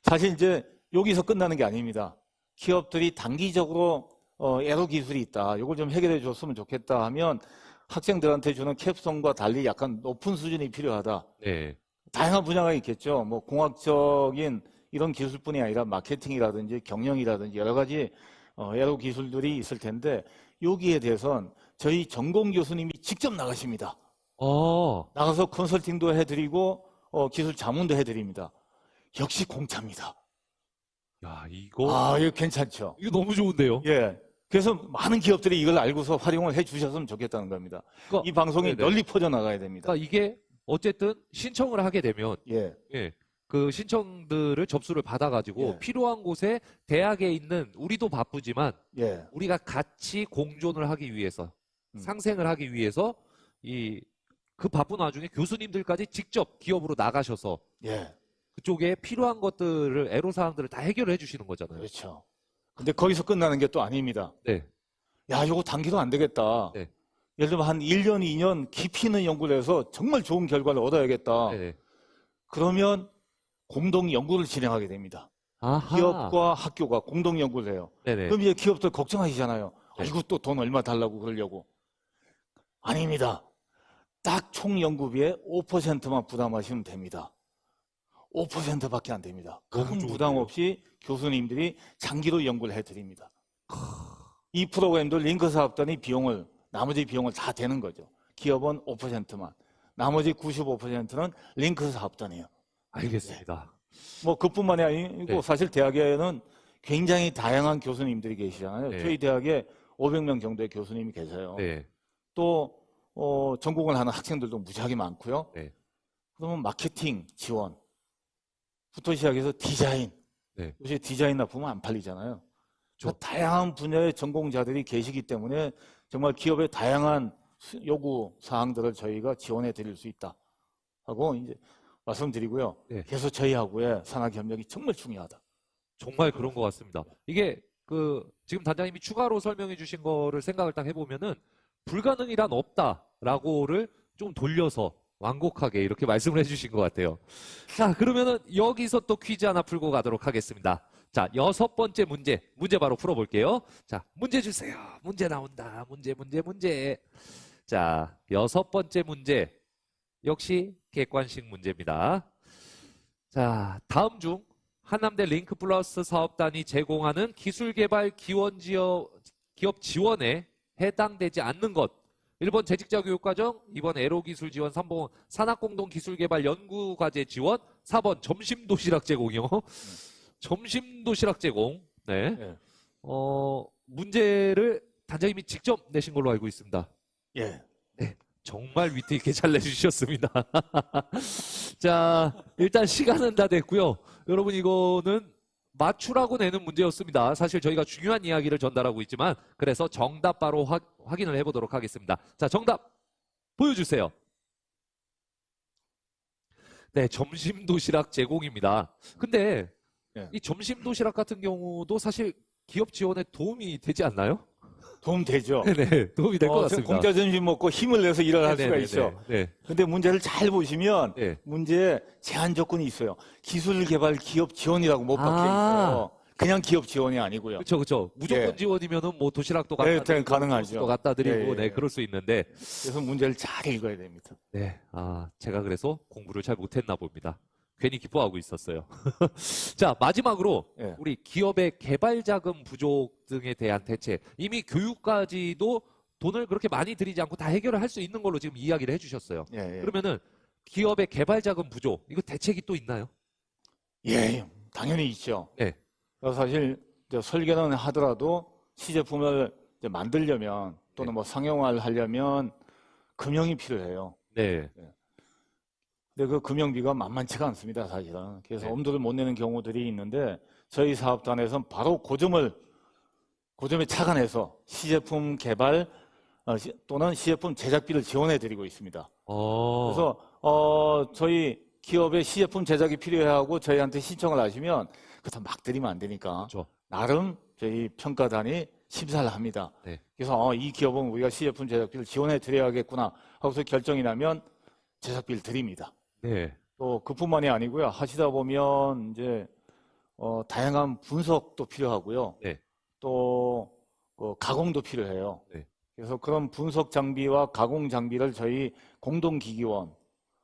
사실 이제 여기서 끝나는 게 아닙니다. 기업들이 단기적으로 애로 기술이 있다. 이걸 좀 해결해 줬으면 좋겠다 하면 학생들한테 주는 캡스톤과 달리 약간 높은 수준이 필요하다. 네. 다양한 분야가 있겠죠. 뭐 공학적인 이런 기술뿐이 아니라 마케팅이라든지 경영이라든지 여러 가지 애로 기술들이 있을 텐데 여기에 대해서는 저희 전공 교수님이 직접 나가십니다. 나가서 컨설팅도 해드리고 기술 자문도 해드립니다. 역시 공짜입니다. 야, 이거 이거 괜찮죠? 이거 너무 좋은데요. 예. 그래서 많은 기업들이 이걸 알고서 활용을 해 주셨으면 좋겠다는 겁니다. 그러니까, 이 방송이 네네. 널리 퍼져나가야 됩니다. 그러니까 이게 어쨌든 신청을 하게 되면 예. 예, 그 신청들을 접수를 받아가지고 예. 필요한 곳에 대학에 있는 우리도 바쁘지만 예. 우리가 같이 공존을 하기 위해서 상생을 하기 위해서 그 바쁜 와중에 교수님들까지 직접 기업으로 나가셔서 예. 그쪽에 필요한 것들을 애로사항들을 다 해결을 해주시는 거잖아요. 그렇죠. 근데 거기서 끝나는 게 또 아닙니다. 네. 야, 이거 단기로 안 되겠다. 네. 예를 들면 한 1년, 2년 깊이 있는 연구를 해서 정말 좋은 결과를 얻어야겠다. 네. 그러면 공동 연구를 진행하게 됩니다. 아하. 기업과 학교가 공동 연구를 해요. 네네. 그럼 이제 기업들 걱정하시잖아요. 네. 이거 또 돈 얼마 달라고 그러려고. 아닙니다. 딱 총 연구비의 5%만 부담하시면 됩니다. 5%밖에 안 됩니다. 너무 큰 좋은데요? 부담 없이 교수님들이 장기로 연구를 해드립니다. 이 프로그램도 링크 사업단이 나머지 비용을 다 대는 거죠. 기업은 5%만. 나머지 95%는 링크 사업단이에요. 알겠습니다. 뭐 그뿐만이 아니고 네. 사실 대학에는 굉장히 다양한 교수님들이 계시잖아요. 네. 저희 대학에 500명 정도의 교수님이 계세요. 네. 또 전공을 하는 학생들도 무지하게 많고요. 네. 그러면 마케팅 지원부터 시작해서 디자인. 네. 요새 디자인 납품은 안 팔리잖아요. 다양한 분야의 전공자들이 계시기 때문에 정말 기업의 다양한 요구 사항들을 저희가 지원해 드릴 수 있다 하고 이제 말씀드리고요. 네. 그래서 저희하고의 산학 협력이 정말 중요하다. 정말 그런 것 같습니다. 이게 지금 단장님이 추가로 설명해 주신 거를 생각을 딱 해보면은 불가능이란 없다라고를 좀 돌려서 완곡하게 이렇게 말씀을 해주신 것 같아요. 자, 그러면은 여기서 또 퀴즈 하나 풀고 가도록 하겠습니다. 자, 6번째 문제 바로 풀어볼게요. 자, 문제 주세요. 문제 나온다. 문제. 자, 6번째 문제. 역시 객관식 문제입니다. 자, 다음 중 한남대 링크 플러스 사업단이 제공하는 기술개발 기업 지원에 해당되지 않는 것. 1번 재직자 교육과정, 2번 애로기술 지원, 3번 산학공동기술개발 연구과제 지원, 4번 점심도시락 제공이요. 점심도시락 제공. 네. 네. 문제를 단장님이 직접 내신 걸로 알고 있습니다. 예. 네. 정말 위트 있게 잘 내주셨습니다. 자, 일단 시간은 다 됐고요. 여러분 이거는 맞추라고 내는 문제였습니다. 사실 저희가 중요한 이야기를 전달하고 있지만 그래서 정답 바로 확인을 해보도록 하겠습니다. 자, 정답 보여주세요. 네, 점심도시락 제공입니다. 근데 예. 이 점심도시락 같은 경우도 사실 기업 지원에 도움이 되지 않나요? 도움 되죠. 네, 도움이 될 것 같습니다. 공짜 점심 먹고 힘을 내서 일을 할 수가 네네네네. 있어. 네. 근데 문제를 잘 보시면 네. 문제에 제한 조건이 있어요. 기술개발 기업 지원이라고 못 박혀 아. 있어요. 그냥 기업 지원이 아니고요. 그렇죠. 무조건 예. 지원이면은 뭐 도시락도 네, 갖다 드리고 가능하죠. 도 갖다 드리고 예, 예. 네, 그럴 수 있는데 그래서 문제를 잘 읽어야 됩니다. 네, 제가 그래서 공부를 잘 못했나 봅니다. 괜히 기뻐하고 있었어요. 자, 마지막으로 예. 우리 기업의 개발 자금 부족 등에 대한 대책. 이미 교육까지도 돈을 그렇게 많이 들이지 않고 다 해결을 할 수 있는 걸로 지금 이야기를 해주셨어요. 예, 그러면은 기업의 개발 자금 부족, 이거 대책이 또 있나요? 예, 당연히 있죠. 네. 그래서 사실 이제 설계는 하더라도 시제품을 이제 만들려면 또는 뭐 상용화를 하려면 금형이 필요해요. 네. 근데 그 금형비가 만만치가 않습니다, 사실은. 그래서 네. 엄두를 못 내는 경우들이 있는데 저희 사업단에서는 바로 그 점에 착안해서 시제품 개발 또는 시제품 제작비를 지원해 드리고 있습니다. 그래서 저희 기업의 시제품 제작이 필요하고 저희한테 신청을 하시면 그거 막 드리면 안 되니까 그렇죠. 나름 저희 평가단이 심사를 합니다. 네. 그래서 이 기업은 우리가 시제품 제작비를 지원해 드려야겠구나 하고서 결정이 나면 제작비를 드립니다. 네. 또 그뿐만이 아니고요. 하시다 보면 이제 다양한 분석도 필요하고요. 네. 또 가공도 필요해요. 네. 그래서 그런 분석 장비와 가공 장비를 저희 공동기기원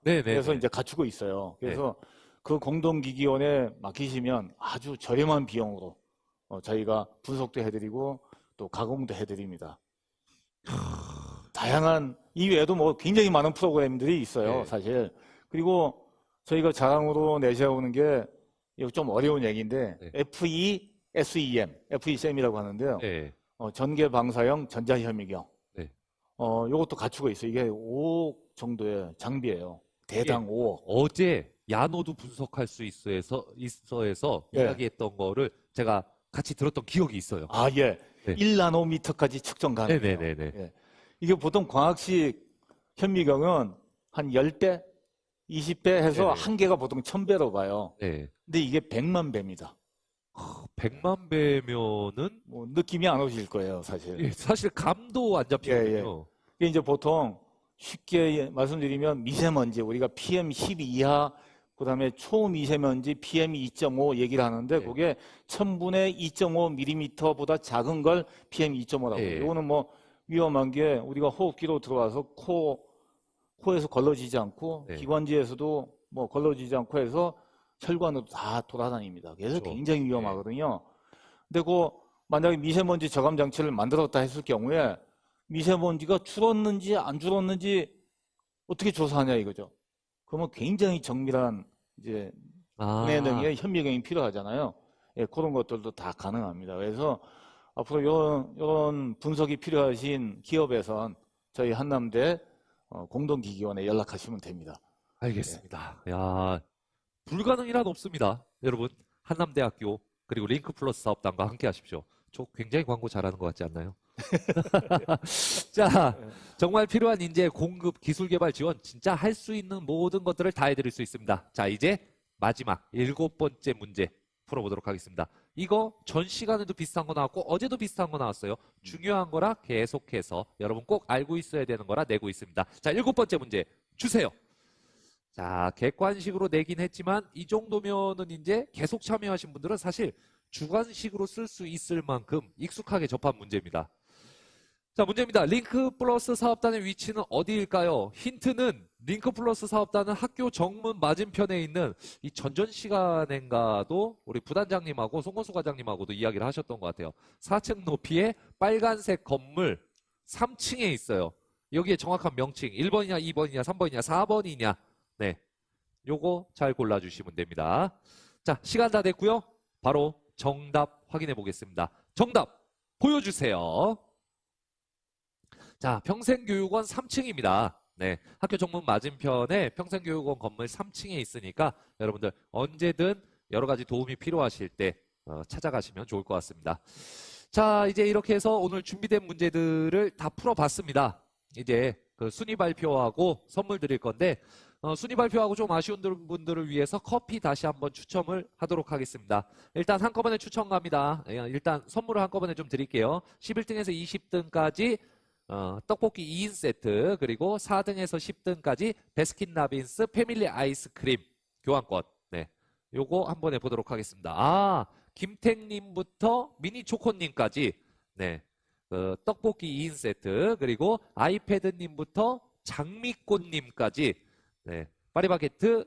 네, 네. 그래서 네. 이제 갖추고 있어요. 그래서 그 공동기기원에 맡기시면 아주 저렴한 비용으로 저희가 분석도 해드리고 또 가공도 해드립니다. 다양한 이외에도 뭐 굉장히 많은 프로그램들이 있어요, 네. 사실. 그리고 저희가 자랑으로 내세우는 게 이거 좀 어려운 얘기인데 네. FESEM이라고 하는데요. 네. 전개 방사형 전자현미경. 네. 요것도 갖추고 있어요. 이게 5억 정도의 장비예요. 대당 5억. 어제 야노도 분석할 수 있어서 예. 이야기했던 거를 제가 같이 들었던 기억이 있어요. 아, 예. 네. 1나노미터까지 측정 가능해요. 네네네네. 예. 이게 보통 광학식 현미경은 한 10배, 20배 해서 네네. 한 개가 보통 1000배로 봐요. 네. 근데 이게 100만 배입니다. 100만 배면은 뭐 느낌이 안 오실 거예요, 사실. 예, 사실 감도 안 잡히거든요. 이게 이제 보통 쉽게 말씀드리면 미세먼지, 우리가 PM12 이하, 그 다음에 초미세먼지 PM2.5 얘기를 하는데 네. 그게 1000분의 2.5mm보다 작은 걸 PM2.5라고 네. 해요. 이거는 뭐 위험한 게 우리가 호흡기로 들어와서 코에서 걸러지지 않고 네. 기관지에서도 뭐 걸러지지 않고 해서 혈관으로 다 돌아다닙니다. 그래서 그렇죠. 굉장히 위험하거든요. 근데 만약에 미세먼지 저감 장치를 만들었다 했을 경우에 미세먼지가 줄었는지 안 줄었는지 어떻게 조사하냐 이거죠. 그러면 굉장히 정밀한 이제 분해 능의 현미경이 필요하잖아요. 예, 그런 것들도 다 가능합니다. 그래서 앞으로 이런 분석이 필요하신 기업에선 저희 한남대 공동기기원에 연락하시면 됩니다. 알겠습니다. 야, 불가능이란 없습니다. 여러분, 한남대학교 그리고 링크플러스 사업단과 함께 하십시오. 저 굉장히 광고 잘하는 것 같지 않나요? 자, 정말 필요한 인재 공급, 기술 개발 지원 진짜 할 수 있는 모든 것들을 다 해드릴 수 있습니다. 자, 이제 마지막 7번째 문제 풀어보도록 하겠습니다. 이거 전 시간에도 비슷한 거 나왔고 어제도 비슷한 거 나왔어요. 중요한 거라 계속해서 여러분 꼭 알고 있어야 되는 거라 내고 있습니다. 자, 7번째 문제 주세요. 자, 객관식으로 내긴 했지만 이 정도면은 이제 계속 참여하신 분들은 사실 주관식으로 쓸 수 있을 만큼 익숙하게 접한 문제입니다. 자, 문제입니다. 링크 플러스 사업단의 위치는 어디일까요? 힌트는 링크 플러스 사업단은 학교 정문 맞은편에 있는 이 전전 시간인가도 우리 부단장님하고 송건수 과장님하고도 이야기를 하셨던 것 같아요. 4층 높이의 빨간색 건물 3층에 있어요. 여기에 정확한 명칭 1번이냐 2번이냐 3번이냐 4번이냐 네, 요거 잘 골라주시면 됩니다. 자, 시간 다 됐고요. 바로 정답 확인해 보겠습니다. 정답 보여주세요. 자, 평생교육원 3층입니다. 네, 학교 정문 맞은편에 평생교육원 건물 3층에 있으니까 여러분들 언제든 여러 가지 도움이 필요하실 때 찾아가시면 좋을 것 같습니다. 자, 이제 이렇게 해서 오늘 준비된 문제들을 다 풀어봤습니다. 이제 그 순위 발표하고 선물 드릴 건데 순위 발표하고 좀 아쉬운 분들을 위해서 커피 다시 한번 추첨을 하도록 하겠습니다. 일단 한꺼번에 추첨 갑니다. 일단 선물을 한꺼번에 좀 드릴게요. 11등에서 20등까지 떡볶이 2인 세트 그리고 4등에서 10등까지 베스킨라빈스 패밀리 아이스크림 교환권. 네, 요거 한번 해보도록 하겠습니다. 김택님부터 미니초코님까지 네, 떡볶이 2인 세트 그리고 아이패드님부터 장미꽃님까지 네, 파리바게트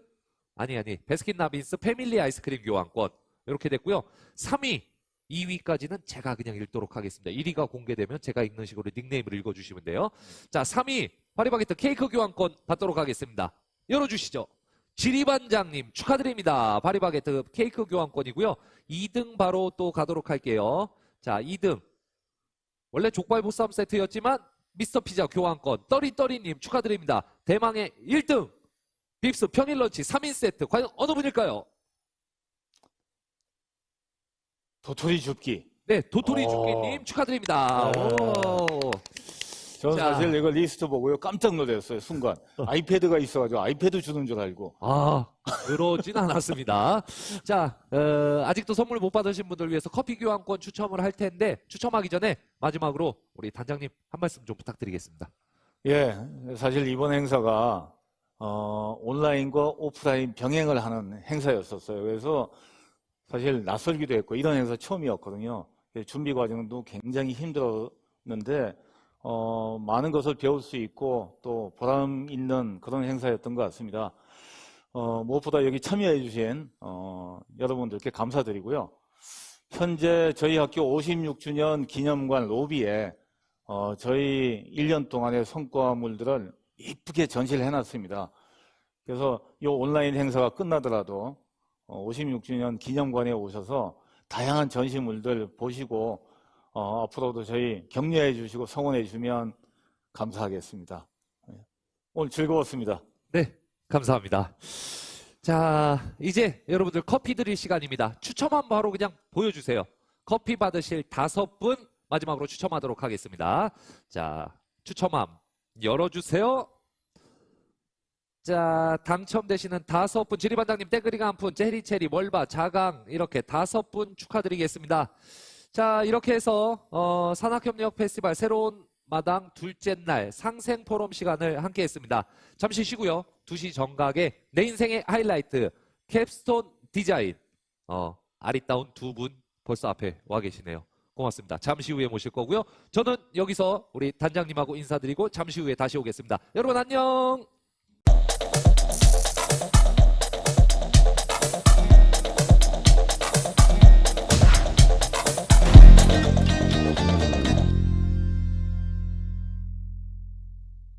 아니 베스킨라빈스 패밀리 아이스크림 교환권 이렇게 됐고요. 3위 2위까지는 제가 그냥 읽도록 하겠습니다. 1위가 공개되면 제가 읽는 식으로 닉네임을 읽어주시면 돼요. 자, 3위 파리바게트 케이크 교환권 받도록 하겠습니다. 열어주시죠. 지리반장님 축하드립니다. 파리바게트 케이크 교환권이고요. 2등 바로 또 가도록 할게요. 자, 2등 원래 족발 보쌈 세트였지만 미스터 피자 교환권 떠리떠리님 축하드립니다. 대망의 1등 빕스 평일 런치 3인 세트 과연 어느 분일까요? 도토리 줍기. 네, 도토리 죽기님 축하드립니다. 네. 오. 저는 자. 사실 이거 리스트 보고요. 깜짝 놀랐어요, 순간. 아이패드가 있어가지고 아이패드 주는 줄 알고. 아, 그러진 않았습니다. 자, 아직도 선물 못 받으신 분들 위해서 커피 교환권 추첨을 할 텐데, 추첨하기 전에 마지막으로 우리 단장님 한 말씀 좀 부탁드리겠습니다. 예, 사실 이번 행사가 온라인과 오프라인 병행을 하는 행사였었어요. 그래서 사실 낯설기도 했고 이런 행사 처음이었거든요. 준비 과정도 굉장히 힘들었는데 많은 것을 배울 수 있고 또 보람 있는 그런 행사였던 것 같습니다. 무엇보다 여기 참여해 주신 여러분들께 감사드리고요. 현재 저희 학교 56주년 기념관 로비에 저희 1년 동안의 성과물들을 이쁘게 전시를 해놨습니다. 그래서 이 온라인 행사가 끝나더라도 56주년 기념관에 오셔서 다양한 전시물들 보시고 앞으로도 저희 격려해 주시고 성원해 주시면 감사하겠습니다. 오늘 즐거웠습니다. 네, 감사합니다. 자, 이제 여러분들 커피 드릴 시간입니다. 추첨한 바로 그냥 보여주세요. 커피 받으실 5분 마지막으로 추첨하도록 하겠습니다. 자, 추첨함 열어주세요. 자, 당첨되시는 5분, 지리반장님 떼그리가 한 푼, 체리체리, 월바, 자강 이렇게 5분 축하드리겠습니다. 자, 이렇게 해서 산학협력 페스티벌 새로운 마당 둘째 날 상생 포럼 시간을 함께 했습니다. 잠시 쉬고요. 2시 정각에 내 인생의 하이라이트 캡스톤 디자인 아리따운 두 분 벌써 앞에 와 계시네요. 고맙습니다. 잠시 후에 모실 거고요. 저는 여기서 우리 단장님하고 인사드리고 잠시 후에 다시 오겠습니다. 여러분 안녕.